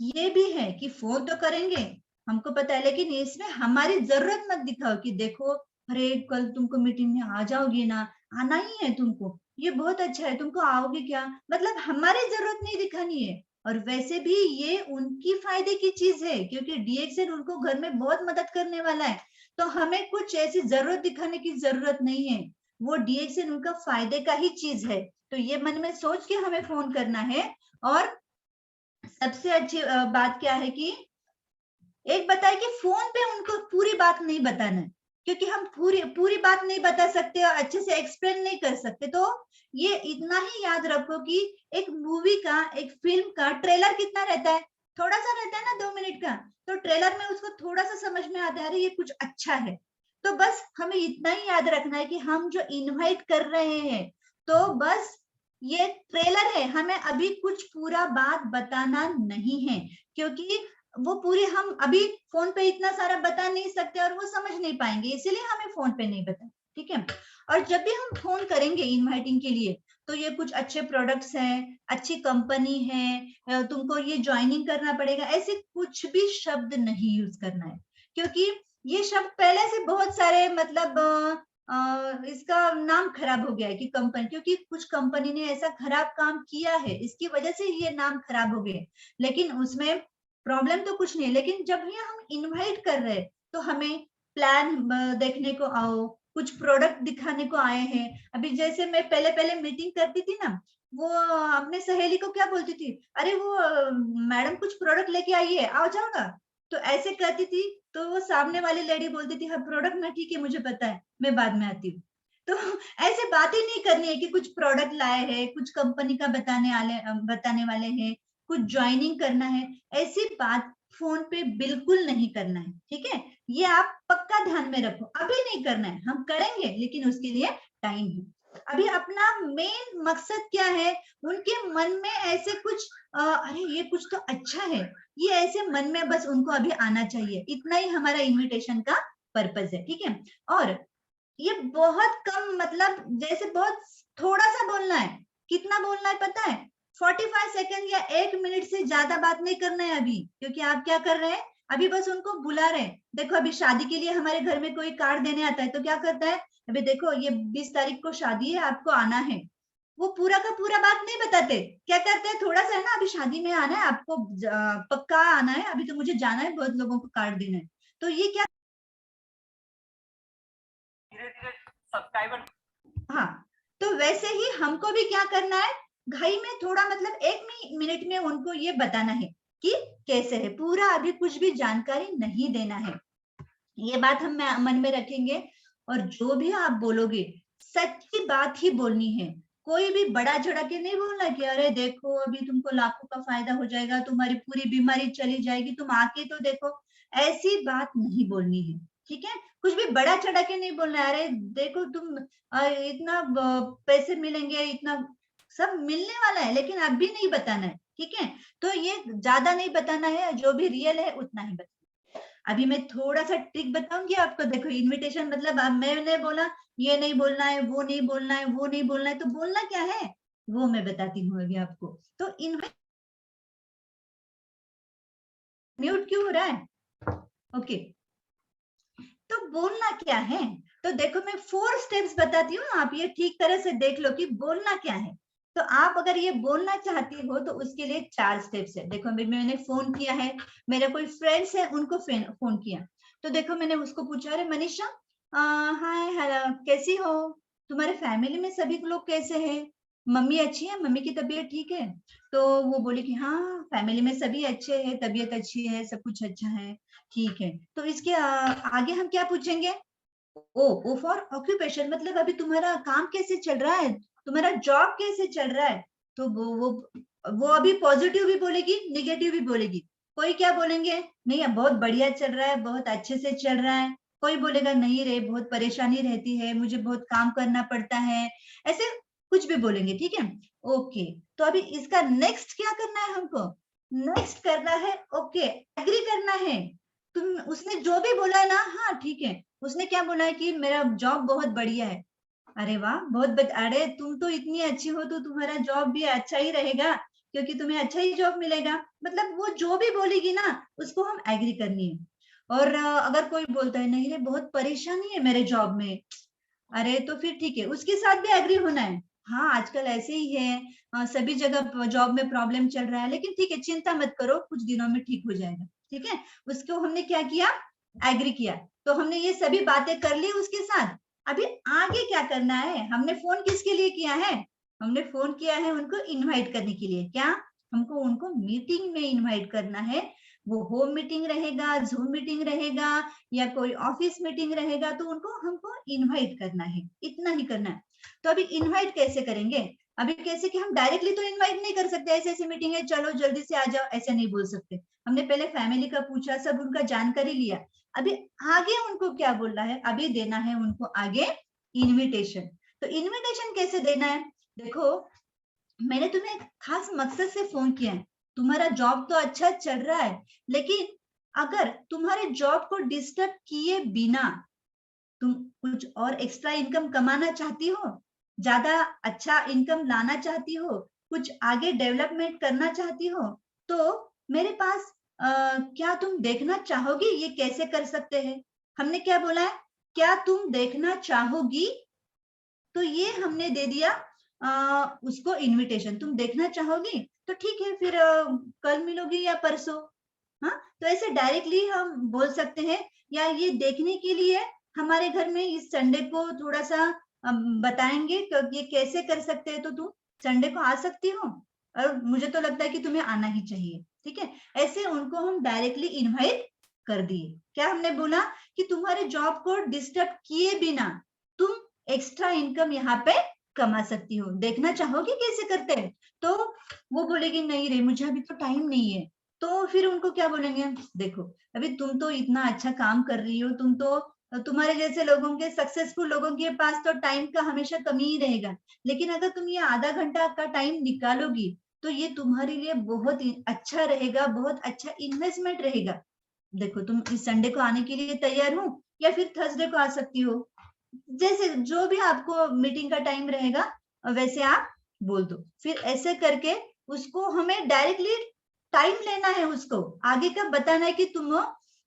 ये भी है कि फोन तो करेंगे, हमको पता है, लेकिन इसमें हमारी जरूरत मत दिखाओ कि देखो अरे कल तुमको मीटिंग में आ जाओगे ना, आना ही है तुमको, ये बहुत अच्छा है, तुमको आओगे क्या, मतलब हमारी जरूरत नहीं दिखानी है। और वैसे भी ये उनकी फायदे की चीज है, क्योंकि DXN उनको घर में बहुत मदद करने वाला है, तो हमें कुछ ऐसी जरूरत दिखाने की जरूरत नहीं है, वो DXN उनका फायदे का ही चीज है। तो ये मन में सोच के हमें फोन करना है। और सबसे अच्छी बात क्या है कि एक बताए कि फोन पे उनको पूरी बात नहीं बताना है, क्योंकि हम पूरी पूरी बात नहीं बता सकते और अच्छे से एक्सप्लेन नहीं कर सकते। तो ये इतना ही याद रखो कि एक मूवी का, एक फिल्म का ट्रेलर कितना रहता है, थोड़ा सा रहता है ना, 2 मिनट का, तो ट्रेलर में उसको थोड़ा सा समझ में आता है अरे ये कुछ अच्छा है। तो बस हमें इतना ही याद रखना है कि हम जो इनवाइट कर रहे हैं, तो बस ये ट्रेलर है, हमें अभी कुछ पूरा बात बताना नहीं है, क्योंकि वो पूरी हम अभी फोन पे इतना सारा बता नहीं सकते और वो समझ नहीं पाएंगे, इसीलिए हमें फोन पे नहीं बता, ठीक है। और जब भी हम फोन करेंगे इनवाइटिंग के लिए, तो ये कुछ अच्छे प्रोडक्ट्स हैं, अच्छी कंपनी है, तुमको ये ज्वाइनिंग करना पड़ेगा, ऐसे कुछ भी शब्द नहीं यूज करना है, क्योंकि ये शब्द पहले से बहुत सारे मतलब इसका नाम खराब हो गया है कि कंपनी, क्योंकि कुछ कंपनी ने ऐसा खराब काम किया है, इसकी वजह से ये नाम खराब हो गए, लेकिन उसमें प्रॉब्लम तो कुछ नहीं। लेकिन जब ये हम इनवाइट कर रहे हैं, तो हमें प्लान देखने को आओ, कुछ प्रोडक्ट दिखाने को आए हैं। अभी जैसे मैं पहले पहले मीटिंग करती थी ना, वो अपने सहेली को क्या बोलती थी, अरे वो मैडम कुछ प्रोडक्ट लेके आई है, आओ जाओ ना, तो ऐसे करती थी। तो वो सामने वाली लेडी बोलती थी, हाँ प्रोडक्ट ना ठीक है, मुझे पता है, मैं बाद में आती हूँ। तो ऐसे बातें नहीं करनी है कि कुछ प्रोडक्ट लाए हैं, कुछ कंपनी का बताने वाले हैं, कुछ ज्वाइनिंग करना है, ऐसी बात फोन पे बिल्कुल नहीं करना है, ठीक है। ये आप पक्का ध्यान में रखो, अभी नहीं करना है, हम करेंगे लेकिन उसके लिए टाइम है। अभी अपना मेन मकसद क्या है, उनके मन में ऐसे कुछ अरे ये कुछ तो अच्छा है, ये ऐसे मन में बस उनको अभी आना चाहिए, इतना ही हमारा इनविटेशन का पर्पस है, ठीक है। और ये बहुत कम मतलब जैसे बहुत थोड़ा सा बोलना है, कितना बोलना है पता है, 45 सेकंड या 1 मिनट से ज्यादा बात नहीं करना है अभी, क्योंकि आप क्या कर रहे हैं, अभी बस उनको बुला रहे हैं। देखो अभी शादी के लिए हमारे घर में कोई कार्ड देने आता है तो क्या करता है, अभी देखो ये 20 तारीख को शादी है, आपको आना है, वो पूरा का पूरा बात नहीं बताते, क्या करते हैं, थोड़ा सा है ना, अभी शादी में आना है आपको, पक्का आना है, अभी तो मुझे जाना है, बहुत लोगों को कार्ड देना है। तो ये क्या, धीरे धीरे सब्सक्राइबर, हाँ, तो वैसे ही हमको भी क्या करना है, घाई में थोड़ा मतलब 1 मिनट में उनको ये बताना है कि कैसे है, पूरा अभी कुछ भी जानकारी नहीं देना है, ये बात हम मन में रखेंगे। और जो भी आप बोलोगे सच्ची बात ही बोलनी है, कोई भी बड़ा चढ़ा के नहीं बोलना कि अरे देखो अभी तुमको लाखों का फायदा हो जाएगा, तुम्हारी पूरी बीमारी चली जाएगी, तुम आके तो देखो, ऐसी बात नहीं बोलनी है, ठीक है। कुछ भी बड़ा चढ़ा के नहीं बोलना है, अरे देखो तुम इतना पैसे मिलेंगे, इतना सब मिलने वाला है, लेकिन अब भी नहीं बताना है, ठीक है। तो ये ज्यादा नहीं बताना है, जो भी रियल है उतना ही बताना। अभी मैं थोड़ा सा ट्रिक बताऊंगी आपको। देखो इनविटेशन मतलब अब मैंने बोला ये नहीं बोलना है, वो नहीं बोलना है, वो नहीं बोलना है, तो बोलना क्या है वो मैं बताती हूँ अभी आपको। तो इनवाइट म्यूट क्यों हो रहा है? ओके, तो बोलना क्या है? तो देखो मैं 4 स्टेप्स बताती हूँ, आप ये ठीक तरह से देख लो कि बोलना क्या है। तो आप अगर ये बोलना चाहती हो तो उसके लिए 4 स्टेप्स है। देखो मैंने फोन किया है, मेरे कोई फ्रेंड्स है उनको फोन किया, तो देखो मैंने उसको पूछा, अरे मनीषा हाय हेलो कैसी हो, तुम्हारे फैमिली में सभी लोग कैसे हैं, मम्मी अच्छी है, मम्मी की तबीयत ठीक है? तो वो बोली कि हाँ फैमिली में सभी अच्छे हैं, तबीयत अच्छी है, सब कुछ अच्छा है, ठीक है। तो इसके आगे हम क्या पूछेंगे? ओ फॉर ऑक्यूपेशन, मतलब अभी तुम्हारा काम कैसे चल रहा है, तुम्हारा जॉब कैसे चल रहा है? तो वो अभी पॉजिटिव भी बोलेगी, निगेटिव भी बोलेगी। कोई क्या बोलेंगे, नहीं बहुत बढ़िया चल रहा है, बहुत अच्छे से चल रहा है। कोई बोलेगा नहीं रे बहुत परेशानी रहती है, मुझे बहुत काम करना पड़ता है, ऐसे कुछ भी बोलेंगे, ठीक है। ओके, तो अभी इसका नेक्स्ट क्या करना है हमको? नेक्स्ट करना है ओके, एग्री करना है। तुम उसने जो भी बोला है ना, हाँ ठीक है, उसने क्या बोला है कि मेरा जॉब बहुत बढ़िया है। अरे वाह अरे तुम तो इतनी अच्छी हो तो तुम्हारा जॉब भी अच्छा ही रहेगा, क्योंकि तुम्हें अच्छा ही जॉब मिलेगा। मतलब वो जो भी बोलेगी ना उसको हम एग्री करनी है। और अगर कोई बोलता है नहीं रे बहुत परेशानी है मेरे जॉब में, अरे तो फिर ठीक है, उसके साथ भी एग्री होना है। हाँ आजकल ऐसे ही है, सभी जगह जॉब में प्रॉब्लम चल रहा है, लेकिन ठीक है चिंता मत करो, कुछ दिनों में ठीक हो जाएगा, ठीक है। उसको हमने क्या किया, एग्री किया। तो हमने ये सभी बातें कर ली उसके साथ। अभी आगे क्या करना है, हमने फोन किसके लिए किया है? हमने फोन किया है उनको इनवाइट करने के लिए। क्या हमको उनको मीटिंग में इनवाइट करना है? वो होम मीटिंग रहेगा, जूम मीटिंग रहेगा, या कोई ऑफिस मीटिंग रहेगा, तो उनको हमको इनवाइट करना है, इतना ही करना है। तो अभी इनवाइट कैसे करेंगे? अभी कैसे कि हम डायरेक्टली तो इनवाइट नहीं कर सकते, ऐसे ऐसी मीटिंग है चलो जल्दी से आ जाओ, ऐसे नहीं बोल सकते। हमने पहले फैमिली का पूछा, सब उनका जानकारी लिया। अभी आगे उनको क्या बोलना है, अभी देना है उनको आगे इनविटेशन। तो इनविटेशन कैसे देना है? देखो मैंने तुम्हें एक खास मकसद से फोन किया है। तुम्हारा जॉब तो अच्छा चल रहा है, लेकिन अगर तुम्हारे जॉब को डिस्टर्ब किए बिना तुम कुछ और एक्स्ट्रा इनकम कमाना चाहती हो, ज्यादा अच्छा इनकम लाना चाहती हो, कुछ आगे डेवलपमेंट करना चाहती हो, तो मेरे पास क्या तुम देखना चाहोगी ये कैसे कर सकते हैं? हमने क्या बोला है, क्या तुम देखना चाहोगी? तो ये हमने दे दिया उसको इनविटेशन। तुम देखना चाहोगी तो ठीक है, फिर कल मिलोगी या परसों। हाँ, तो ऐसे डायरेक्टली हम बोल सकते हैं। या ये देखने के लिए हमारे घर में इस संडे को थोड़ा सा बताएंगे कि ये कैसे कर सकते हैं, तो तुम संडे को आ सकती हो, और मुझे तो लगता है कि तुम्हें आना ही चाहिए, ठीक है। ऐसे उनको हम डायरेक्टली इनवाइट कर दिए। क्या हमने बोला कि तुम्हारे जॉब को डिस्टर्ब किए बिना तुम एक्स्ट्रा इनकम यहाँ पे कमा सकती हो, देखना चाहोगे कैसे करते हैं? तो वो बोलेगी नहीं रे मुझे अभी तो टाइम नहीं है। तो फिर उनको क्या बोलेंगे, देखो अभी तुम तो इतना अच्छा काम कर रही हो, तुम तो तुम्हारे जैसे लोगों के सक्सेसफुल लोगों के पास तो टाइम का हमेशा कमी ही रहेगा, लेकिन अगर तुम ये आधा घंटा का टाइम निकालोगी तो ये तुम्हारे लिए बहुत अच्छा रहेगा, बहुत अच्छा इन्वेस्टमेंट रहेगा। देखो तुम इस संडे को आने के लिए तैयार हो, या फिर थर्सडे को आ सकती हो, जैसे जो भी आपको मीटिंग का टाइम रहेगा वैसे आप बोल दो। फिर ऐसे करके उसको हमें डायरेक्टली टाइम लेना है, उसको आगे का बताना है कि तुम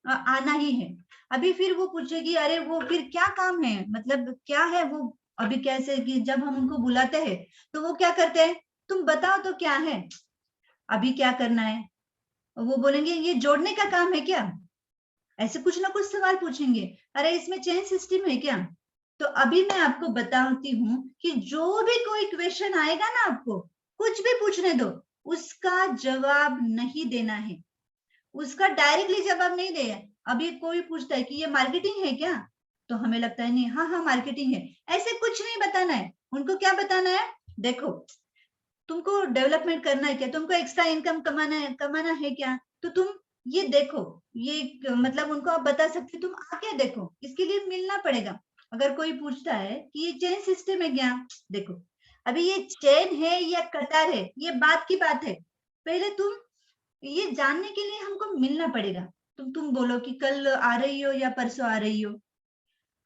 आना ही है। अभी फिर वो पूछेगी अरे वो फिर क्या काम है, मतलब क्या है वो? अभी कैसे कि जब हम उनको बुलाते हैं तो वो क्या करते हैं, तुम बताओ तो क्या है, अभी क्या करना है? वो बोलेंगे ये जोड़ने का काम है क्या? ऐसे कुछ ना कुछ सवाल पूछेंगे। अरे इसमें चेन सिस्टम है क्या? तो अभी मैं आपको बताती हूँ कि जो भी कोई क्वेश्चन आएगा ना, आपको कुछ भी पूछने दो, उसका जवाब नहीं देना है, उसका डायरेक्टली जवाब नहीं दे। अभी कोई पूछता है कि ये मार्केटिंग है क्या, तो हमें लगता है नहीं, हाँ हाँ मार्केटिंग है, ऐसे कुछ नहीं बताना है। उनको क्या बताना है, देखो तुमको डेवलपमेंट करना है क्या, तुमको एक्स्ट्रा इनकम कमाना है क्या, तो तुम ये देखो, ये मतलब उनको आप बता सकते तुम आके देखो, इसके लिए मिलना पड़ेगा। अगर कोई पूछता है कि ये चेन सिस्टम है क्या, देखो अभी ये चेन है या कतार है ये बात की बात है, पहले तुम ये जानने के लिए हमको मिलना पड़ेगा। तुम बोलो कि कल आ रही हो या परसों आ रही हो,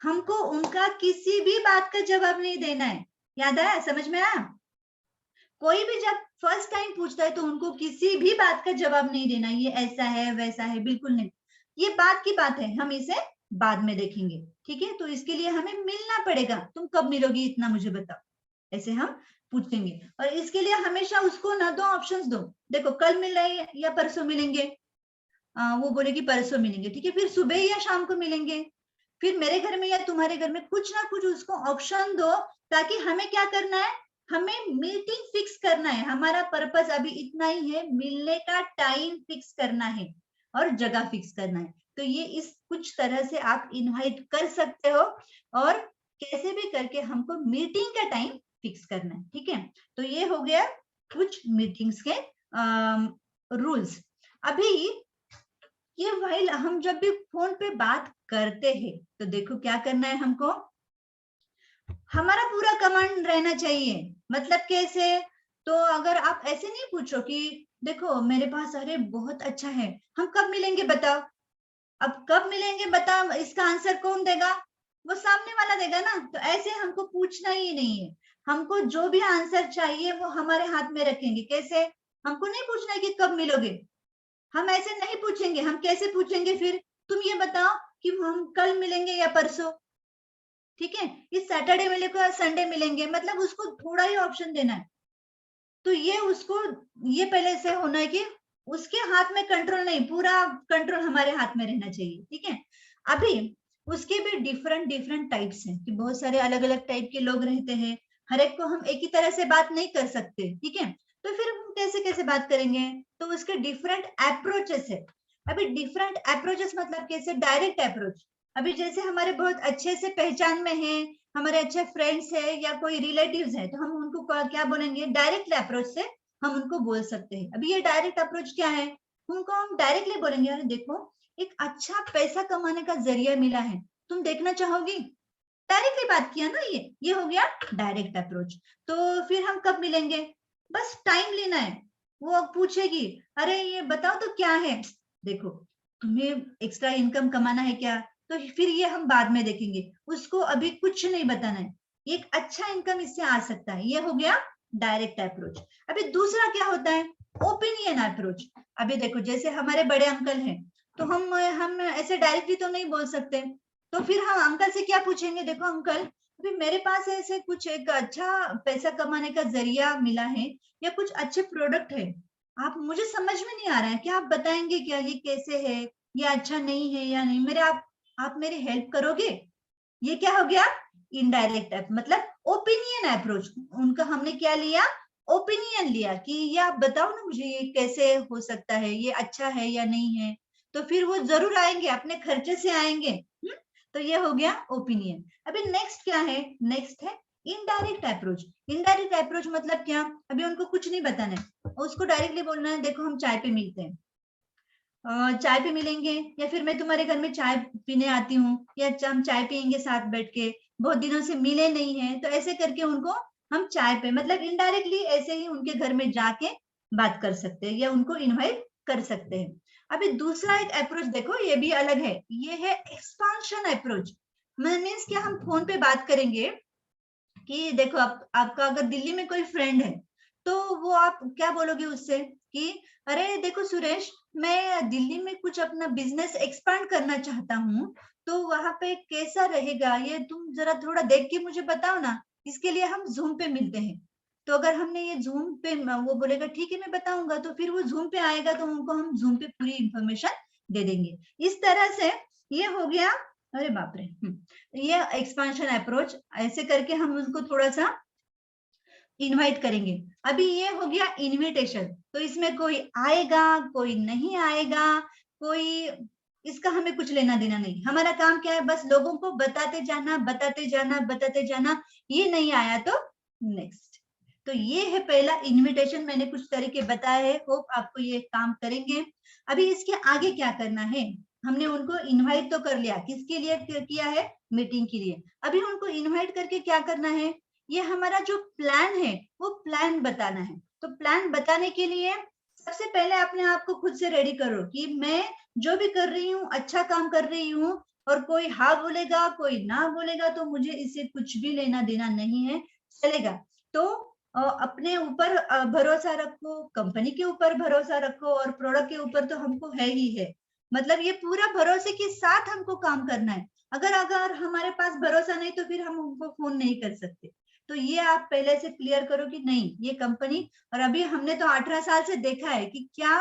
हमको उनका किसी भी बात का जवाब नहीं देना है। याद आया, समझ में आया? कोई भी जब फर्स्ट टाइम पूछता है तो उनको किसी भी बात का जवाब नहीं देना, ये ऐसा है वैसा है, बिल्कुल नहीं। ये बात की बात है, हम इसे बाद में देखेंगे, ठीक है? तो इसके लिए हमें मिलना पड़ेगा, तुम कब मिलोगी इतना मुझे बताओ, ऐसे हम पूछेंगे। और इसके लिए हमेशा उसको ना दो ऑप्शंस दो, देखो कल मिल रहे या परसों मिलेंगे, वो बोलेगी परसों मिलेंगे, ठीक है? फिर सुबह या शाम को मिलेंगे, फिर मेरे घर में या तुम्हारे घर में, कुछ ना कुछ उसको ऑप्शन दो, ताकि हमें क्या करना है, हमें मीटिंग फिक्स करना है। हमारा पर्पस अभी इतना ही है, मिलने का टाइम फिक्स करना है और जगह फिक्स करना है। तो ये इस कुछ तरह से आप इनवाइट कर सकते हो और कैसे भी करके हमको मीटिंग का टाइम फिक्स करना है, ठीक है? तो ये हो गया कुछ मीटिंग्स के रूल्स। अभी ये व्हाइल हम जब भी फोन पे बात करते हैं तो देखो क्या करना है हमको, हमारा पूरा कमांड रहना चाहिए। मतलब कैसे? तो अगर आप ऐसे नहीं पूछो कि देखो मेरे पास अरे बहुत अच्छा है, हम कब मिलेंगे बताओ, अब कब मिलेंगे बताओ, इसका आंसर कौन देगा? वो सामने वाला देगा ना। तो ऐसे हमको पूछना ही नहीं है, हमको जो भी आंसर चाहिए वो हमारे हाथ में रखेंगे। कैसे? हमको नहीं पूछना है कि कब मिलोगे, हम ऐसे नहीं पूछेंगे। हम कैसे पूछेंगे फिर? तुम ये बताओ कि हम कल मिलेंगे या परसों, ठीक है? इस सैटरडे मिलेंगे या संडे मिलेंगे, मतलब उसको थोड़ा ही ऑप्शन देना है। तो ये उसको ये पहले से होना है कि उसके हाथ में कंट्रोल नहीं, पूरा कंट्रोल हमारे हाथ में रहना चाहिए, ठीक है? अभी उसके भी डिफरेंट डिफरेंट टाइप्स हैं कि बहुत सारे अलग अलग टाइप के लोग रहते हैं, हर एक को हम एक ही तरह से बात नहीं कर सकते, ठीक है? तो फिर हम कैसे कैसे बात करेंगे? तो उसके डिफरेंट अप्रोचेस है। अभी डिफरेंट अप्रोचेस मतलब कैसे? डायरेक्ट अप्रोच, अभी जैसे हमारे बहुत अच्छे से पहचान में है, हमारे अच्छे फ्रेंड्स है या कोई रिलेटिव्स है, तो हम उनको क्या बोलेंगे? डायरेक्ट अप्रोच से हम उनको बोल सकते हैं। अभी ये डायरेक्ट अप्रोच क्या है? उनको हम डायरेक्टली बोलेंगे, अरे देखो एक अच्छा पैसा कमाने का जरिया मिला है, तुम देखना चाहोगी? डायरेक्टली बात किया ना, ये हो गया डायरेक्ट अप्रोच। तो फिर हम कब मिलेंगे? बस टाइम लेना है। वो पूछेगी, अरे ये बताओ तो क्या है, देखो तुम्हें एक्स्ट्रा इनकम कमाना है क्या? तो फिर ये हम बाद में देखेंगे, उसको अभी कुछ नहीं बताना है। एक अच्छा इनकम इससे आ सकता है, ये हो गया डायरेक्ट अप्रोच। अभी दूसरा क्या होता है? Opinion approach. अभी देखो जैसे हमारे बड़े अंकल हैं, तो हम ऐसे डायरेक्टली तो नहीं बोल सकते, तो फिर हम अंकल से क्या पूछेंगे? देखो अंकल, अभी मेरे पास ऐसे कुछ एक अच्छा पैसा कमाने का जरिया मिला है या कुछ अच्छे प्रोडक्ट है, आप मुझे समझ में नहीं आ रहा है, क्या आप बताएंगे क्या ये कैसे है, ये अच्छा नहीं है या नहीं, मेरे आप मेरी हेल्प करोगे? ये क्या हो गया? इनडायरेक्ट मतलब ओपिनियन अप्रोच। उनका हमने क्या लिया? ओपिनियन लिया कि ये आप बताओ ना मुझे, ये कैसे हो सकता है, ये अच्छा है या नहीं है? तो फिर वो जरूर आएंगे, अपने खर्चे से आएंगे। तो ये हो गया ओपिनियन। अभी नेक्स्ट क्या है? नेक्स्ट है इनडायरेक्ट अप्रोच। इनडायरेक्ट अप्रोच मतलब क्या? अभी उनको कुछ नहीं बताना है, उसको डायरेक्टली बोलना है, देखो हम चाय पे मिलते हैं, चाय पे मिलेंगे, या फिर मैं तुम्हारे घर में चाय पीने आती हूँ, या हम चाय पियेंगे साथ बैठ के, बहुत दिनों से मिले नहीं है, तो ऐसे करके उनको हम चाय पे, मतलब इनडायरेक्टली ऐसे ही उनके घर में जाके बात कर सकते हैं या उनको इनवाइट कर सकते हैं। अभी दूसरा एक अप्रोच देखो, ये भी अलग है, ये है एक्सपांशन अप्रोच। मीन्स क्या? हम फोन पे बात करेंगे कि देखो आपका अगर दिल्ली में कोई फ्रेंड है, तो वो आप क्या बोलोगे उससे कि अरे देखो सुरेश, मैं दिल्ली में कुछ अपना बिजनेस एक्सपांड करना चाहता हूँ, तो वहां पे कैसा रहेगा ये तुम जरा थोड़ा देख के मुझे बताओ ना, इसके लिए हम जूम पे मिलते हैं। तो अगर हमने ये जूम पे, वो बोलेगा ठीक है मैं बताऊंगा, तो फिर वो जूम पे आएगा, तो उनको हम जूम पे पूरी इंफॉर्मेशन दे देंगे। इस तरह से ये हो गया, अरे बाप रे, ये एक्सपांशन अप्रोच। ऐसे करके हम उनको थोड़ा सा इनवाइट करेंगे। अभी ये हो गया इनविटेशन, तो इसमें कोई आएगा कोई नहीं आएगा, कोई इसका हमें कुछ लेना देना नहीं। हमारा काम क्या है? बस लोगों को बताते जाना बताते जाना बताते जाना, ये नहीं आया तो नेक्स्ट। तो ये है पहला इनविटेशन, मैंने कुछ तरीके बताए हैं, होप आपको ये काम करेंगे। अभी इसके आगे क्या करना है? हमने उनको इनवाइट तो कर लिया, किसके लिए किया है? मीटिंग के लिए। अभी उनको इनवाइट करके क्या करना है? ये हमारा जो प्लान है वो प्लान बताना है। तो प्लान बताने के लिए सबसे पहले अपने आप को खुद से रेडी करो कि मैं जो भी कर रही हूँ अच्छा काम कर रही हूँ, और कोई हाँ बोलेगा कोई ना बोलेगा तो मुझे इससे कुछ भी लेना देना नहीं है, चलेगा। तो अपने ऊपर भरोसा रखो, कंपनी के ऊपर भरोसा रखो, और प्रोडक्ट के ऊपर तो हमको है ही है। मतलब ये पूरा भरोसे के साथ हमको काम करना है। अगर अगर हमारे पास भरोसा नहीं तो फिर हम उनको फोन नहीं कर सकते। तो ये आप पहले से क्लियर करो कि नहीं, ये कंपनी, और अभी हमने तो 18 साल से देखा है कि क्या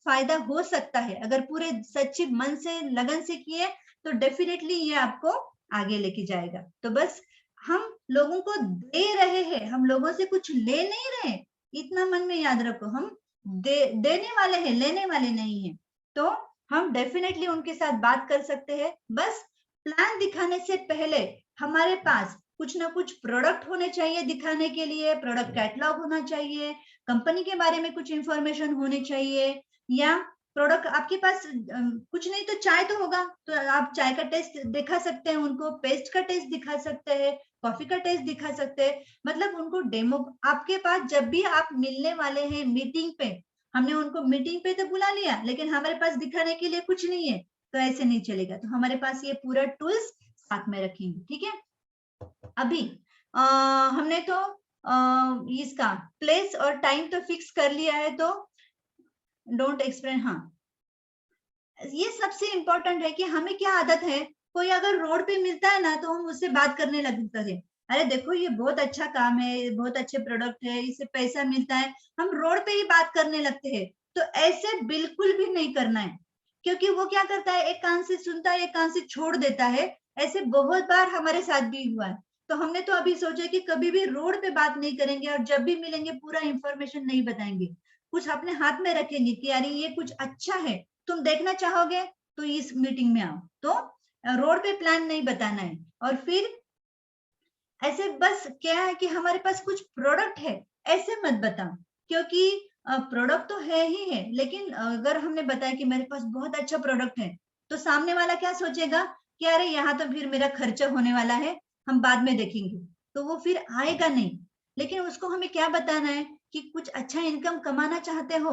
फायदा हो सकता है। अगर पूरे सच्चे मन से लगन से किए तो डेफिनेटली ये आपको आगे लेके जाएगा। तो बस हम लोगों को दे रहे हैं, हम लोगों से कुछ ले नहीं रहे, इतना मन में याद रखो। हम देने वाले हैं, लेने वाले नहीं हैं। तो हम डेफिनेटली उनके साथ बात कर सकते हैं। बस प्लान दिखाने से पहले हमारे पास कुछ ना कुछ प्रोडक्ट होने चाहिए दिखाने के लिए, प्रोडक्ट कैटलॉग होना चाहिए, कंपनी के बारे में कुछ इंफॉर्मेशन होनी चाहिए, या प्रोडक्ट आपके पास कुछ नहीं तो चाय तो होगा, तो आप चाय का टेस्ट दिखा सकते हैं उनको, पेस्ट का टेस्ट दिखा सकते हैं, कॉफी का टेस्ट दिखा सकते हैं। मतलब उनको डेमो आपके पास, जब भी आप मिलने वाले हैं मीटिंग पे, हमने उनको मीटिंग पे तो बुला लिया लेकिन हमारे पास दिखाने के लिए कुछ नहीं है, तो ऐसे नहीं चलेगा। तो हमारे पास ये पूरा टूल्स साथ में रखेंगे, ठीक है। अभी हमने तो इसका प्लेस और टाइम तो फिक्स कर लिया है, तो डोंट एक्सप्लेन, हाँ ये सबसे इंपॉर्टेंट है कि हमें क्या आदत है, कोई अगर रोड पे मिलता है ना तो हम उससे बात करने लगते हैं, अरे देखो ये बहुत अच्छा काम है, बहुत अच्छे प्रोडक्ट है, इससे पैसा मिलता है, हम रोड पे ही बात करने लगते हैं। तो ऐसे बिल्कुल भी नहीं करना है, क्योंकि वो क्या करता है, एक कान से सुनता है एक कान से छोड़ देता है। ऐसे बहुत बार हमारे साथ भी हुआ है। तो हमने तो अभी सोचा कि कभी भी रोड पे बात नहीं करेंगे, और जब भी मिलेंगे पूरा इंफॉर्मेशन नहीं बताएंगे, कुछ अपने हाथ में रखेंगे कि अरे ये कुछ अच्छा है, तुम देखना चाहोगे तो इस मीटिंग में आओ। तो रोड पे प्लान नहीं बताना है। और फिर ऐसे बस क्या है कि हमारे पास कुछ प्रोडक्ट है ऐसे मत बताओ, क्योंकि प्रोडक्ट तो है ही है, लेकिन अगर हमने बताया कि मेरे पास बहुत अच्छा प्रोडक्ट है, तो सामने वाला क्या सोचेगा कि अरे यहाँ तो फिर मेरा खर्चा होने वाला है, हम बाद में देखेंगे, तो वो फिर आएगा नहीं। लेकिन उसको हमें क्या बताना है कि कुछ अच्छा इनकम कमाना चाहते हो,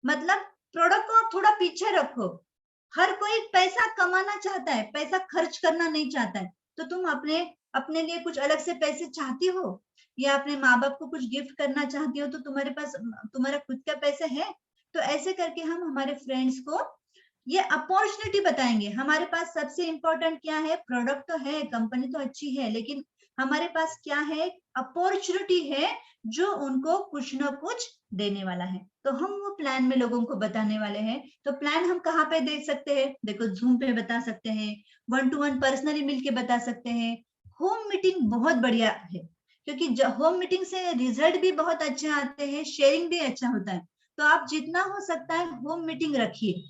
मतलब प्रोडक्ट को आप थोड़ा पीछे रखो। हर कोई पैसा कमाना चाहता है, पैसा खर्च करना नहीं चाहता है। तो तुम अपने अपने लिए कुछ अलग से पैसे चाहती हो, या अपने माँ बाप को कुछ गिफ्ट करना चाहती हो, तो तुम्हारे पास तुम्हारा खुद का पैसा है। तो ऐसे करके हम हमारे फ्रेंड्स को ये अपॉर्चुनिटी बताएंगे। हमारे पास सबसे इंपॉर्टेंट क्या है, प्रोडक्ट तो है, कंपनी तो अच्छी है, लेकिन हमारे पास क्या है, अपॉर्चुनिटी है जो उनको कुछ ना कुछ देने वाला है। तो हम वो प्लान में लोगों को बताने वाले हैं। तो प्लान हम कहाँ पे दे सकते हैं, देखो जूम पे बता सकते हैं, 1 to 1 पर्सनली मिलके बता सकते हैं। होम मीटिंग बहुत बढ़िया है, क्योंकि होम मीटिंग से रिजल्ट भी बहुत अच्छे आते हैं, शेयरिंग भी अच्छा होता है। तो आप जितना हो सकता है होम मीटिंग रखिए,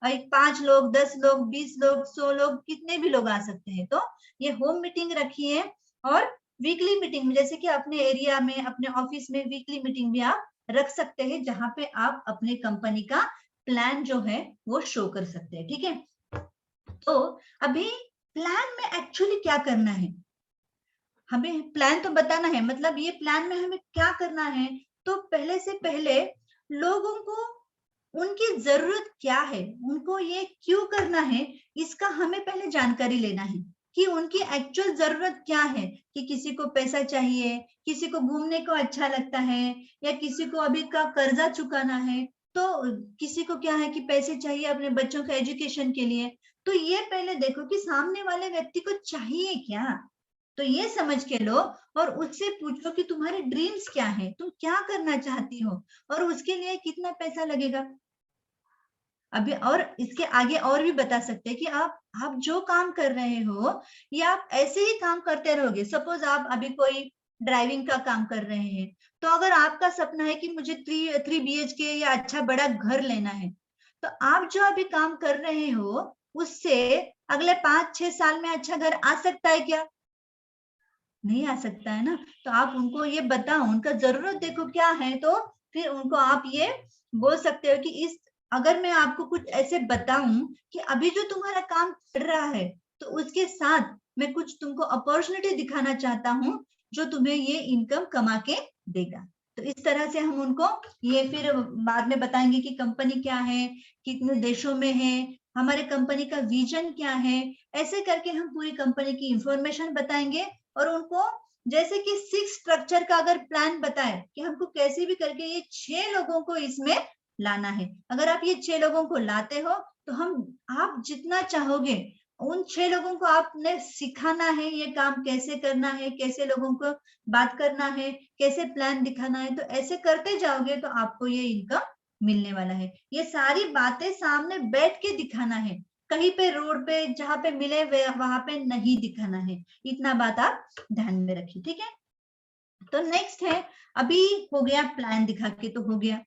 5 लोग, 10 लोग, 20 लोग, 100 लोग, कितने भी लोग आ सकते हैं। तो ये होम मीटिंग रखिए। और वीकली मीटिंग, जैसे कि अपने एरिया में, अपने ऑफिस में वीकली मीटिंग भी आप रख सकते हैं, जहां पे आप अपने कंपनी का प्लान जो है वो शो कर सकते हैं, ठीक है। तो अभी प्लान में एक्चुअली क्या करना है, हमें प्लान तो बताना है, मतलब ये प्लान में हमें क्या करना है। तो पहले से पहले लोगों को उनकी जरूरत क्या है, उनको ये क्यों करना है, इसका हमें पहले जानकारी लेना है कि उनकी एक्चुअल जरूरत क्या है। कि किसी को पैसा चाहिए, किसी को घूमने को अच्छा लगता है, या किसी को अभी का कर्जा चुकाना है, तो किसी को क्या है कि पैसे चाहिए अपने बच्चों के एजुकेशन के लिए। तो ये पहले देखो कि सामने वाले व्यक्ति को चाहिए क्या, तो ये समझ के लो। और उससे पूछो कि तुम्हारे ड्रीम्स क्या है, तुम क्या करना चाहती हो, और उसके लिए कितना पैसा लगेगा। अभी और इसके आगे और भी बता सकते हैं कि आप जो काम कर रहे हो, ये आप ऐसे ही काम करते रहोगे। सपोज आप अभी कोई ड्राइविंग का काम कर रहे हैं, तो अगर आपका सपना है कि मुझे 3 BHK या अच्छा बड़ा घर लेना है, तो आप जो अभी काम कर रहे हो उससे अगले 5-6 साल में अच्छा घर आ सकता है क्या, नहीं आ सकता है ना। तो आप उनको ये बताओ, उनका जरूरत देखो क्या है, तो फिर उनको आप ये बोल सकते हो कि इस, अगर मैं आपको कुछ ऐसे बताऊं कि अभी जो तुम्हारा काम चल रहा है, तो उसके साथ मैं कुछ तुमको अपॉर्चुनिटी दिखाना चाहता हूँ जो तुम्हें ये इनकम कमा के देगा। तो इस तरह से हम उनको ये फिर बाद में बताएंगे कि कंपनी क्या है, कितने देशों में है, हमारे कंपनी का विजन क्या है। ऐसे करके हम पूरी कंपनी की इंफॉर्मेशन बताएंगे और उनको जैसे कि 6 स्ट्रक्चर का अगर प्लान बताए कि हमको कैसे भी करके ये 6 लोगों को इसमें लाना है। अगर आप ये 6 लोगों को लाते हो तो आप जितना चाहोगे उन 6 लोगों को आपने सिखाना है, ये काम कैसे करना है, कैसे लोगों को बात करना है, कैसे प्लान दिखाना है। तो ऐसे करते जाओगे तो आपको ये इनकम मिलने वाला है। ये सारी बातें सामने बैठ के दिखाना है, कहीं पे रोड पे जहां पे मिले वहां पे नहीं दिखाना है। इतना बात आप ध्यान में रखिए, ठीक है। तो नेक्स्ट है, अभी हो गया प्लान दिखा के तो हो गया,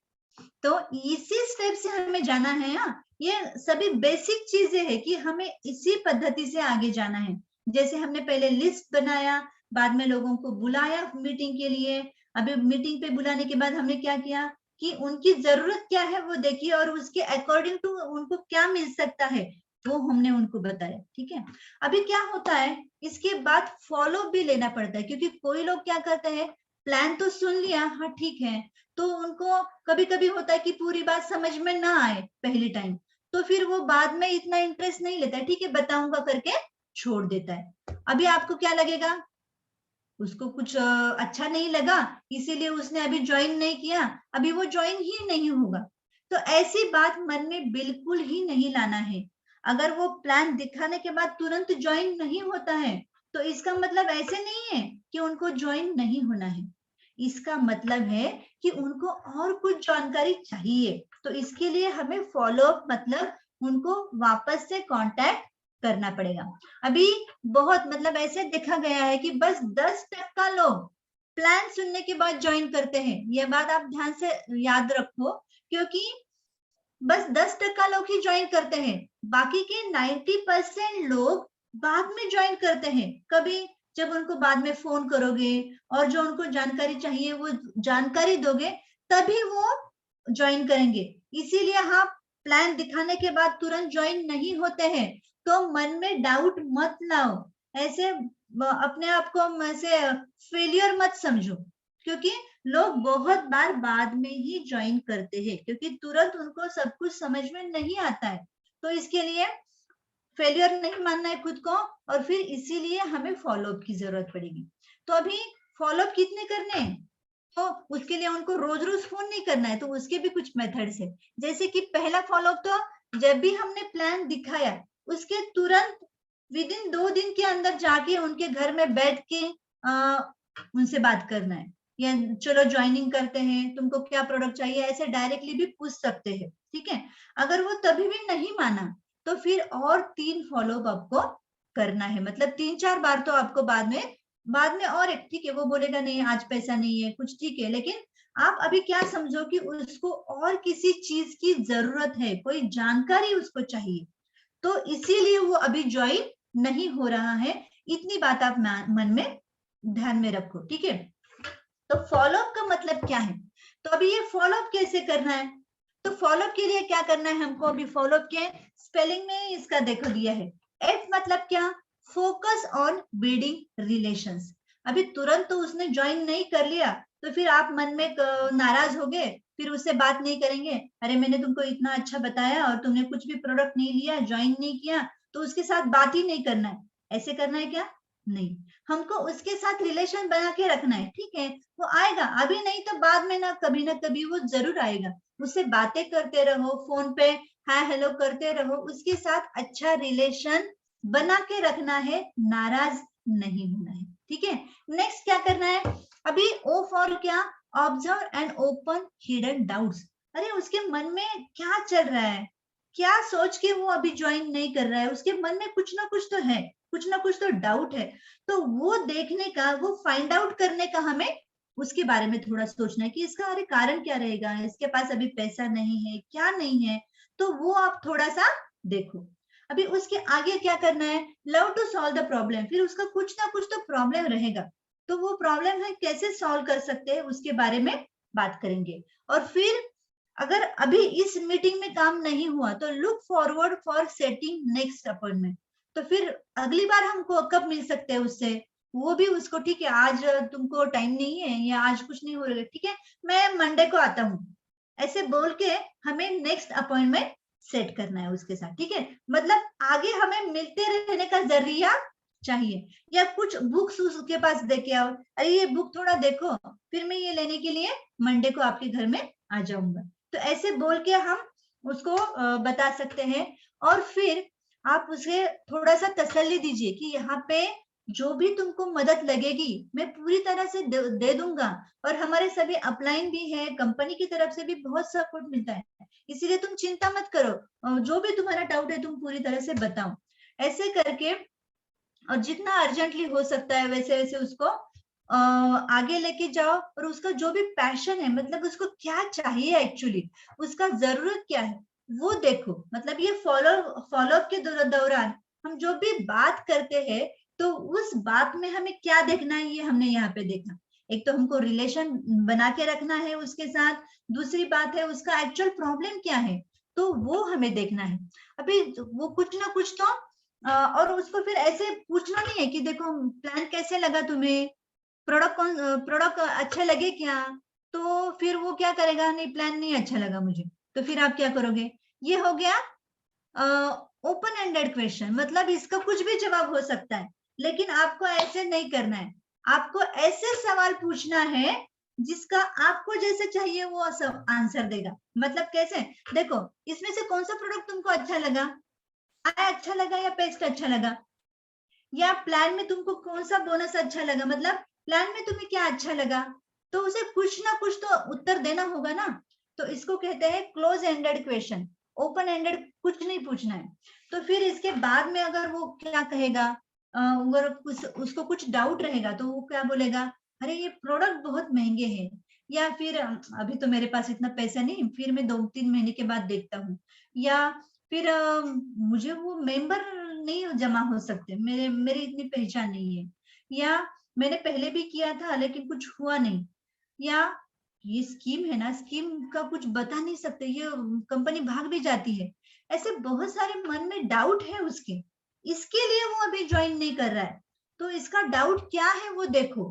तो इसी स्टेप से हमें जाना है। ये सभी बेसिक चीजें है कि हमें इसी पद्धति से आगे जाना है। जैसे हमने पहले लिस्ट बनाया, बाद में लोगों को बुलाया मीटिंग के लिए। अभी मीटिंग पे बुलाने के बाद हमने क्या किया कि उनकी जरूरत क्या है वो देखिए और उसके अकॉर्डिंग टू उनको क्या मिल सकता है वो हमने उनको बताया, ठीक है। अभी क्या होता है, इसके बाद फॉलो भी लेना पड़ता है, क्योंकि कोई लोग क्या करते हैं, प्लान तो सुन लिया, हाँ ठीक है, तो उनको कभी कभी होता है कि पूरी बात समझ में ना आए पहली टाइम, तो फिर वो बाद में इतना इंटरेस्ट नहीं लेता है, ठीक है बताऊंगा करके छोड़ देता है। अभी आपको क्या लगेगा, उसको कुछ अच्छा नहीं लगा इसीलिए उसने अभी ज्वाइन नहीं किया, अभी वो ज्वाइन ही नहीं होगा। तो ऐसी बात मन में बिल्कुल ही नहीं लाना है। अगर वो प्लान दिखाने के बाद तुरंत ज्वाइन नहीं होता है तो इसका मतलब ऐसे नहीं है कि उनको ज्वाइन नहीं होना है। इसका मतलब है कि उनको और कुछ जानकारी चाहिए, तो इसके लिए हमें फॉलोअप मतलब उनको वापस से कांटेक्ट करना पड़ेगा। अभी बहुत मतलब ऐसे देखा गया है कि बस 10% लोग प्लान सुनने के बाद ज्वाइन करते हैं। यह बात आप ध्यान से याद रखो, क्योंकि बस 10% लोग ही ज्वाइन करते हैं, बाकी के 90% लोग बाद में ज्वाइन करते हैं। कभी जब उनको बाद में फोन करोगे और जो उनको जानकारी चाहिए वो जानकारी दोगे तभी वो ज्वाइन करेंगे। इसीलिए हाँ, प्लान दिखाने के बाद तुरंत ज्वाइन नहीं होते हैं, तो मन में डाउट मत लाओ, ऐसे अपने आप को ऐसे फेलियर मत समझो, क्योंकि लोग बहुत बार बाद में ही ज्वाइन करते हैं क्योंकि तुरंत उनको सब कुछ समझ में नहीं आता है। तो इसके लिए फेलियर नहीं मानना है खुद को, और फिर इसीलिए हमें फॉलोअप की जरूरत पड़ेगी। तो अभी फॉलोअप कितने करने हैं, तो उसके लिए उनको रोज रोज फोन नहीं करना है, तो उसके भी कुछ मेथड्स है। जैसे कि पहला फॉलोअप, तो जब भी हमने प्लान दिखाया उसके तुरंत विद इन 2 दिन के अंदर जाके उनके घर में बैठ के उनसे बात करना है, या चलो ज्वाइनिंग करते हैं, तुमको क्या प्रोडक्ट चाहिए, ऐसे डायरेक्टली भी पूछ सकते हैं, ठीक है। अगर वो तभी भी नहीं माना तो फिर और 3 फॉलोअप आपको करना है, मतलब 3-4 बार तो आपको बाद में और एक, ठीक है वो बोलेगा नहीं आज पैसा नहीं है कुछ, ठीक है, लेकिन आप अभी क्या समझो कि उसको और किसी चीज की जरूरत है, कोई जानकारी उसको चाहिए, तो इसीलिए वो अभी ज्वाइन नहीं हो रहा है। इतनी बात आप मन में ध्यान में रखो, ठीक है। तो फॉलोअप का मतलब क्या है, तो अभी ये फॉलोअप कैसे करना है, तो फॉलोअप के लिए क्या करना है हमको, अभी फॉलोअप के स्पेलिंग में इसका देखो दिया है, एफ मतलब क्या, फोकस ऑन बिल्डिंग रिलेशंस। अभी तुरंत तो उसने ज्वाइन नहीं कर लिया तो फिर आप मन में नाराज हो गए, फिर उससे बात नहीं करेंगे, अरे मैंने तुमको इतना अच्छा बताया और तुमने कुछ भी प्रोडक्ट नहीं लिया, ज्वाइन नहीं किया, तो उसके साथ बात ही नहीं करना है। ऐसे करना है क्या, नहीं, हमको उसके साथ रिलेशन बना के रखना है, ठीक है। वो आएगा, अभी नहीं तो बाद में ना कभी वो जरूर आएगा, उससे बातें करते रहो, फोन पे हाय हेलो करते रहो, उसके साथ अच्छा रिलेशन बना के रखना है, नाराज नहीं होना है, ठीक है। नेक्स्ट क्या करना है, अभी ओ फॉर क्या, observe and open hidden doubts. अरे उसके मन में क्या चल रहा है, क्या सोच के वो अभी ज्वाइन नहीं कर रहा है, उसके मन में कुछ ना कुछ तो है, कुछ ना कुछ तो डाउट है, तो वो देखने का, वो फाइंड आउट करने का हमें उसके बारे में थोड़ा सोचना है कि इसका अरे कारण क्या रहेगा, इसके पास अभी पैसा नहीं है, क्या नहीं है, तो वो आप थोड़ा सा देखो। अभी उसके आगे क्या करना है, love to solve the problem, फिर उसका कुछ ना कुछ तो प्रॉब्लम रहेगा, तो वो प्रॉब्लम है कैसे सॉल्व कर सकते हैं उसके बारे में बात करेंगे। और फिर अगर अभी इस मीटिंग में काम नहीं हुआ तो look forward for setting next appointment, तो फिर अगली बार हमको कब मिल सकते हैं उससे, वो भी उसको ठीक है, आज तुमको टाइम नहीं है या आज कुछ नहीं हो रहा है, ठीक है मैं मंडे को आता हूँ, ऐसे बोल के हमें नेक्स्ट अपॉइंटमेंट सेट करना है उसके साथ, ठीक है। मतलब आगे हमें मिलते रहने का जरिया चाहिए। या कुछ बुक्स उसके पास दे के आओ, अरे ये बुक थोड़ा देखो, फिर मैं ये लेने के लिए मंडे को आपके घर में आ जाऊंगा। तो ऐसे बोल के हम उसको बता सकते हैं। और फिर आप उसे थोड़ा सा तसल्ली दीजिए कि यहाँ पे जो भी तुमको मदद लगेगी मैं पूरी तरह से दे दूंगा। और हमारे सभी अपलाइन भी है, कंपनी की तरफ से भी बहुत सपोर्ट मिलता है, इसीलिए तुम चिंता मत करो, जो भी तुम्हारा डाउट है तुम पूरी तरह से बताओ। ऐसे करके और जितना अर्जेंटली हो सकता है वैसे वैसे उसको आगे लेके जाओ। और उसका जो भी पैशन है, मतलब उसको क्या चाहिए एक्चुअली, उसका जरूरत क्या है वो देखो। मतलब ये फॉलोअप के दौरान हम जो भी बात करते हैं तो उस बात में हमें क्या देखना है, ये हमने यहाँ पे देखा। एक तो हमको रिलेशन बना के रखना है उसके साथ, दूसरी बात है उसका एक्चुअल प्रॉब्लम क्या है, तो वो हमें देखना है। अभी वो कुछ ना कुछ तो और उसको फिर ऐसे पूछना नहीं है कि देखो प्लान कैसे लगा तुम्हें, प्रोडक्ट अच्छा लगे क्या, तो फिर वो क्या करेगा, नहीं प्लान नहीं अच्छा लगा मुझे, तो फिर आप क्या करोगे। ये हो गया ओपन एंडेड क्वेश्चन, मतलब इसका कुछ भी जवाब हो सकता है, लेकिन आपको ऐसे नहीं करना है। आपको ऐसे सवाल पूछना है जिसका आपको जैसे चाहिए वो सब आंसर देगा। मतलब कैसे, देखो इसमें से कौन सा प्रोडक्ट तुमको अच्छा लगा, अच्छा लगा या पेस्ट अच्छा लगा, या प्लान में तुमको कौन सा बोनस अच्छा लगा, मतलब प्लान में तुम्हें क्या अच्छा लगा, तो उसे कुछ ना कुछ तो उत्तर देना होगा ना। तो इसको कहते हैं close ended question, open ended कुछ नहीं पूछना है। तो फिर इसके बाद में अगर वो क्या कहेगा, अगर उसको कुछ डाउट रहेगा तो वो क्या बोलेगा, अरे ये प्रोडक्ट बहुत महंगे हैं, या फिर अभी तो मेरे पास इतना पैसा नहीं, फिर मैं 2-3 महीने के बाद देखता हूँ, या फिर मुझे वो मेंबर नहीं जमा हो सकते, मेरी इतनी पहचान नहीं है, या मैंने पहले भी किया था लेकिन कुछ हुआ नहीं, या ये स्कीम है ना, स्कीम का कुछ बता नहीं सकते, ये कंपनी भाग भी जाती है। ऐसे बहुत सारे मन में डाउट है उसके, इसके लिए वो अभी ज्वाइन नहीं कर रहा है। तो इसका डाउट क्या है वो देखो,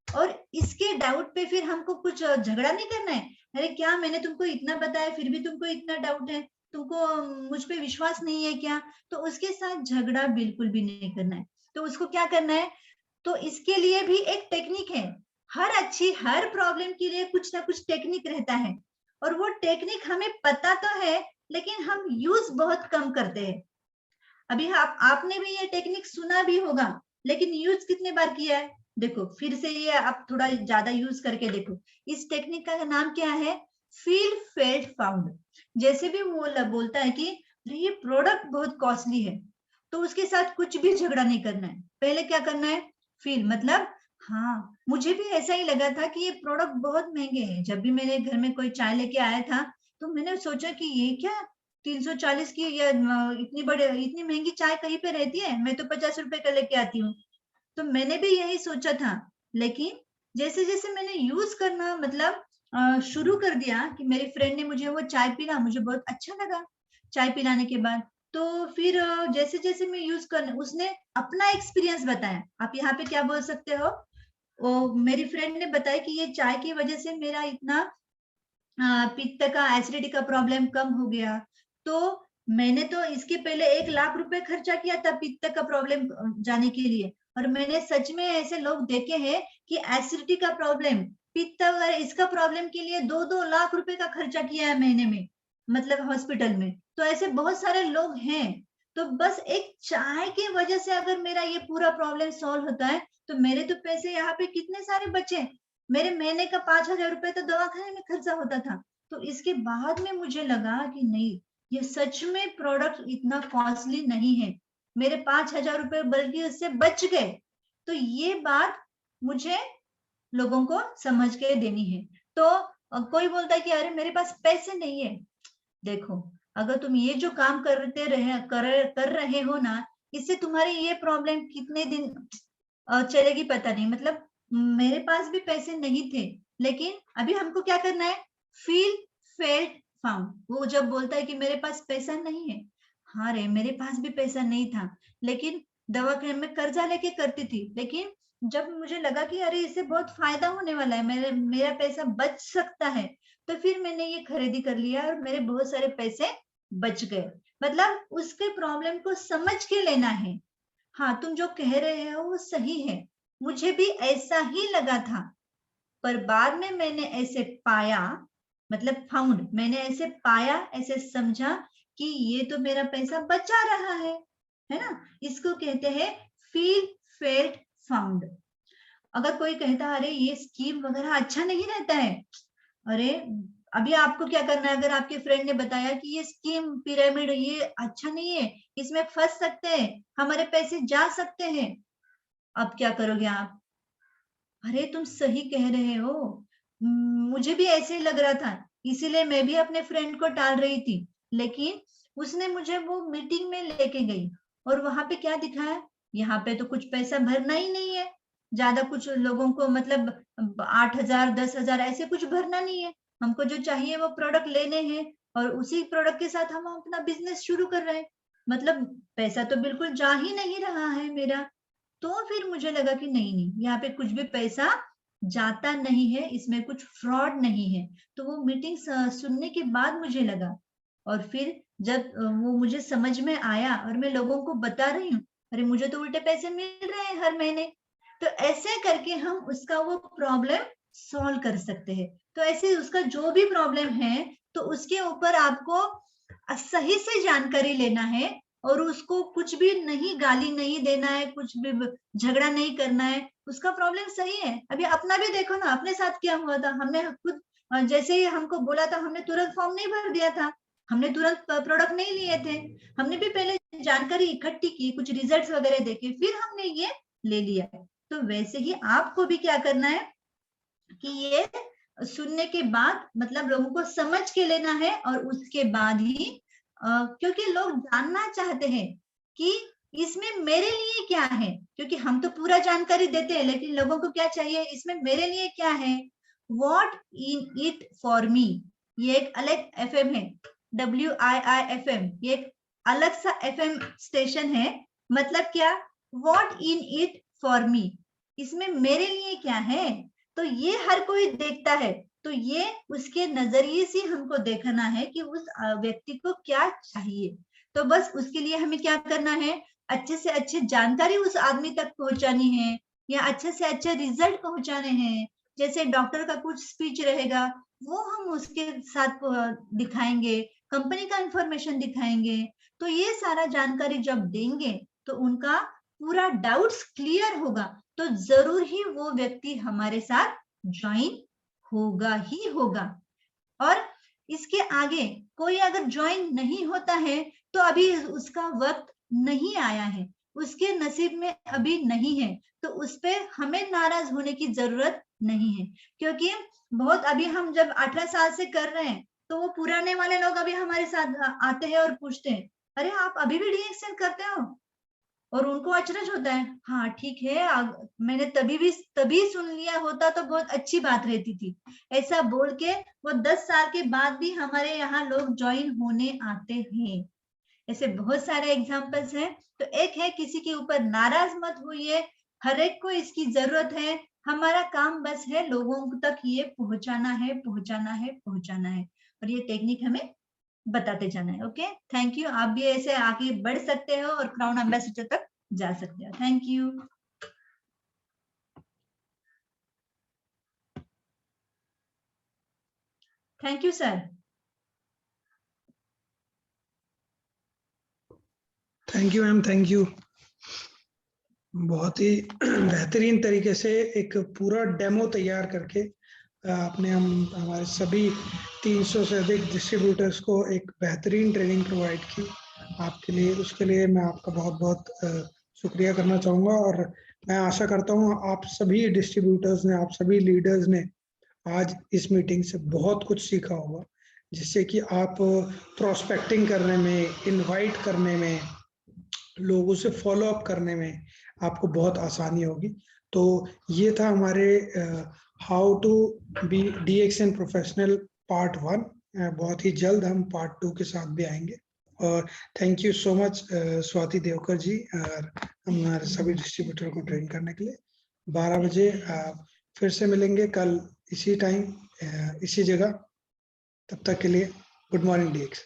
और इसके डाउट पे फिर हमको कुछ झगड़ा नहीं करना है, अरे क्या मैंने तुमको इतना बताया फिर भी तुमको इतना डाउट है, तुमको मुझ पे विश्वास नहीं है क्या, तो उसके साथ झगड़ा बिल्कुल भी नहीं करना है। तो उसको क्या करना है, तो इसके लिए भी एक टेक्निक है। हर प्रॉब्लम के लिए कुछ ना कुछ टेक्निक रहता है, और वो टेक्निक हमें पता तो है लेकिन हम यूज बहुत कम करते हैं। अभी आपने भी ये टेक्निक सुना भी होगा, लेकिन यूज कितने बार किया है, देखो फिर से ये आप थोड़ा ज्यादा यूज करके देखो। इस टेक्निक का नाम क्या है, फील फेल्ट फाउंड। जैसे भी वो बोलता है कि ये प्रोडक्ट बहुत कॉस्टली है, तो उसके साथ कुछ भी झगड़ा नहीं करना है, पहले क्या करना है, फील, मतलब हाँ मुझे भी ऐसा ही लगा था कि ये प्रोडक्ट बहुत महंगे हैं। जब भी मेरे घर में कोई चाय लेके आया था तो मैंने सोचा कि ये क्या 340 की या इतनी महंगी चाय कहीं पे रहती है, मैं तो 50 रुपए का लेके आती हूँ। तो मैंने भी यही सोचा था, लेकिन जैसे जैसे मैंने यूज करना मतलब शुरू कर दिया कि मेरी फ्रेंड ने मुझे वो चाय पिला, मुझे बहुत अच्छा लगा चाय पिलाने के बाद। तो फिर जैसे जैसे मैं यूज कर, उसने अपना एक्सपीरियंस बताया, आप यहाँ पे क्या बोल सकते हो, वो मेरी फ्रेंड ने बताया कि ये चाय की वजह से मेरा इतना पित्त का, एसिडिटी का प्रॉब्लम कम हो गया। तो मैंने तो इसके पहले 1 लाख रुपए खर्चा किया था पित्त का प्रॉब्लम जाने के लिए, और मैंने सच में ऐसे लोग देखे हैं कि एसिडिटी का प्रॉब्लम, पित्त वगैरह इसका प्रॉब्लम के लिए 2-2 लाख रुपए का खर्चा किया है महीने में, मतलब हॉस्पिटल में। तो ऐसे बहुत सारे लोग हैं। तो बस एक चाय की वजह से अगर मेरा ये पूरा प्रॉब्लम सॉल्व होता है तो मेरे तो पैसे यहाँ पे कितने सारे बचे, मेरे महीने का 5,000 रुपए तो दवाखाने में खर्चा होता था। तो इसके बाद में मुझे लगा कि नहीं, ये सच में प्रोडक्ट इतना कॉस्टली नहीं है, मेरे 5,000 रुपए बल्कि उससे बच गए। तो ये बात मुझे लोगों को समझ के देनी है। तो कोई बोलता है कि अरे मेरे पास पैसे नहीं है, देखो अगर तुम ये जो काम कर रहे हो ना, इससे तुम्हारी ये प्रॉब्लम कितने दिन चलेगी पता नहीं। मतलब मेरे पास भी पैसे नहीं थे, लेकिन अभी हमको क्या करना है, फील फेल्ट फाउंड। वो जब बोलता है कि मेरे पास पैसा नहीं है, हाँ रे मेरे पास भी पैसा नहीं था, लेकिन दवा में कर्जा लेके करती थी, लेकिन जब मुझे लगा कि अरे इससे बहुत फायदा होने वाला है, मेरा पैसा बच सकता है, तो फिर मैंने ये खरीदी कर लिया और मेरे बहुत सारे पैसे बच गए। मतलब उसके प्रॉब्लम को समझ के लेना है। हाँ, तुम जो कह रहे हो वो सही है, मुझे भी ऐसा ही लगा था, पर बाद में मैंने ऐसे पाया, मतलब फाउंड, मैंने ऐसे पाया, ऐसे समझा कि ये तो मेरा पैसा बचा रहा है ना? इसको कहते हैं फील, फेल्ट, फाउंड। अगर कोई कहता अरे ये स्कीम वगैरह अच्छा नहीं रहता है, अरे अभी आपको क्या करना है, अगर आपके फ्रेंड ने बताया कि ये स्कीम पिरामिड ये अच्छा नहीं है, इसमें फंस सकते हैं, हमारे पैसे जा सकते हैं, अब क्या करोगे आप? अरे तुम सही कह रहे हो, मुझे भी ऐसे ही लग रहा था, इसीलिए मैं भी अपने फ्रेंड को टाल रही थी, लेकिन उसने मुझे वो मीटिंग में लेके गई और वहां पे क्या दिखाया, यहाँ पे तो कुछ पैसा भरना ही नहीं है, ज्यादा कुछ लोगों को, मतलब 8,000 10,000 ऐसे कुछ भरना नहीं है, हमको जो चाहिए वो प्रोडक्ट लेने हैं और उसी प्रोडक्ट के साथ हम अपना बिजनेस शुरू कर रहे हैं, मतलब पैसा तो बिल्कुल जा ही नहीं रहा है मेरा। तो फिर मुझे लगा कि नहीं नहीं, यहाँ पे कुछ भी पैसा जाता नहीं है, इसमें कुछ फ्रॉड नहीं है। तो वो मीटिंग सुनने के बाद मुझे लगा, और फिर जब वो मुझे समझ में आया और मैं लोगों को बता रही हूँ, अरे मुझे तो उल्टे पैसे मिल रहे हैं हर महीने, तो ऐसे करके हम उसका वो प्रॉब्लम सॉल्व कर सकते हैं। तो ऐसे उसका जो भी प्रॉब्लम है, तो उसके ऊपर आपको सही से जानकारी लेना है और उसको कुछ भी नहीं, गाली नहीं देना है, कुछ भी झगड़ा नहीं करना है, उसका प्रॉब्लम सही है। अभी अपना भी देखो ना, अपने साथ क्या हुआ था, हमने खुद जैसे ही हमको बोला था, हमने तुरंत फॉर्म नहीं भर दिया था, हमने तुरंत प्रोडक्ट नहीं लिए थे, हमने भी पहले जानकारी इकट्ठी की, कुछ रिजल्ट्स वगैरह देखे, फिर हमने ये ले लिया। तो वैसे ही आपको भी क्या करना है कि ये सुनने के बाद, मतलब लोगों को समझ के लेना है और उसके बाद ही क्योंकि लोग जानना चाहते हैं कि इसमें मेरे लिए क्या है, क्योंकि हम तो पूरा जानकारी देते हैं, लेकिन लोगों को क्या चाहिए, इसमें मेरे लिए क्या है, what in it for me. ये एक अलग एफएम है, WIIFM, ये एक अलग सा एफएम स्टेशन है। मतलब क्या, what in it for me, इसमें मेरे लिए क्या है, तो ये हर कोई देखता है, तो ये उसके नजरिए से हमको देखना है कि उस व्यक्ति को क्या चाहिए। तो बस उसके लिए हमें क्या करना है, अच्छे से अच्छे जानकारी उस आदमी तक पहुंचानी है, या अच्छे से अच्छे रिजल्ट पहुंचाने हैं। जैसे डॉक्टर का कुछ स्पीच रहेगा, वो हम उसके साथ दिखाएंगे, कंपनी का इंफॉर्मेशन दिखाएंगे। तो ये सारा जानकारी जब देंगे, तो उनका पूरा डाउट्स क्लियर होगा, तो जरूर ही वो व्यक्ति हमारे साथ ज्वाइन होगा ही होगा। और इसके आगे कोई अगर ज्वाइन नहीं होता है, तो अभी उसका वक्त नहीं आया है, उसके नसीब में अभी नहीं है, तो उस पे हमें नाराज होने की जरूरत नहीं है। क्योंकि बहुत, अभी हम जब 18 साल से कर रहे हैं, तो वो पुराने वाले लोग अभी हमारे साथ आते हैं और पूछते हैं, अरे आप अभी भी डीएक्सएल करते हो, और उनको अचरज होता है, हाँ ठीक है, मैंने तभी सुन लिया होता तो बहुत अच्छी बात रहती थी, ऐसा बोल के वो 10 साल के बाद भी हमारे यहाँ लोग ज्वाइन होने आते हैं। ऐसे बहुत सारे एग्जाम्पल्स हैं। तो एक है, किसी के ऊपर नाराज मत होइए, हर एक को इसकी जरूरत है, हमारा काम बस है लोगों तक ये पहुंचाना है, पहुंचाना है, पहुंचाना है, और ये टेक्निक हमें बताते जाना है। Okay, thank you. आप भी ऐसे आगे बढ़ सकते हो और क्राउन एम्बेसडर तक जा सकते हो। Thank you. Thank you sir. Thank you ma'am, thank you. बहुत ही बेहतरीन तरीके से एक पूरा डेमो तैयार करके आपने हमारे सभी 300 से अधिक डिस्ट्रीब्यूटर्स को एक बेहतरीन ट्रेनिंग प्रोवाइड की। आपके लिए, उसके लिए मैं आपका बहुत बहुत शुक्रिया करना चाहूँगा। और मैं आशा करता हूँ आप सभी डिस्ट्रीब्यूटर्स ने, आप सभी लीडर्स ने आज इस मीटिंग से बहुत कुछ सीखा होगा, जिससे कि आप प्रोस्पेक्टिंग करने में, इनवाइट करने में, लोगों से फॉलो अप करने में आपको बहुत आसानी होगी। तो ये था हमारे how to be DXN professional part 1। बहुत ही जल्द हम पार्ट 2 के साथ भी आएंगे। और thank you so much Swati Devkar ji, और हमारे सभी डिस्ट्रीब्यूटर को ट्रेन करने के लिए। 12 बजे फिर से मिलेंगे कल इसी टाइम इसी जगह। तब तक के लिए good morning DX.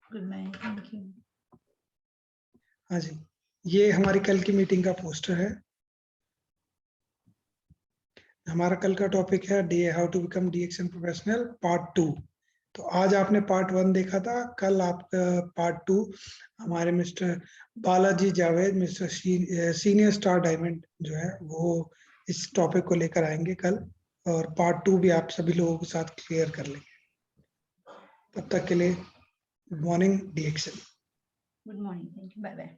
Good morning, thank you. हाँ जी, ये हमारी कल की मीटिंग का पोस्टर है। हमारा कल का टॉपिक है D how to become DXN professional part 2। तो आज आपने पार्ट 1 देखा था, कल आपका पार्ट 2 हमारे mister Balaji Javed, mister senior star diamond जो है वो इस टॉपिक को लेकर आएंगे कल, और पार्ट 2 भी आप सभी लोगों के साथ क्लियर कर लेंगे। तब तक के लिए good morning DXN. Good morning, thank you, bye bye.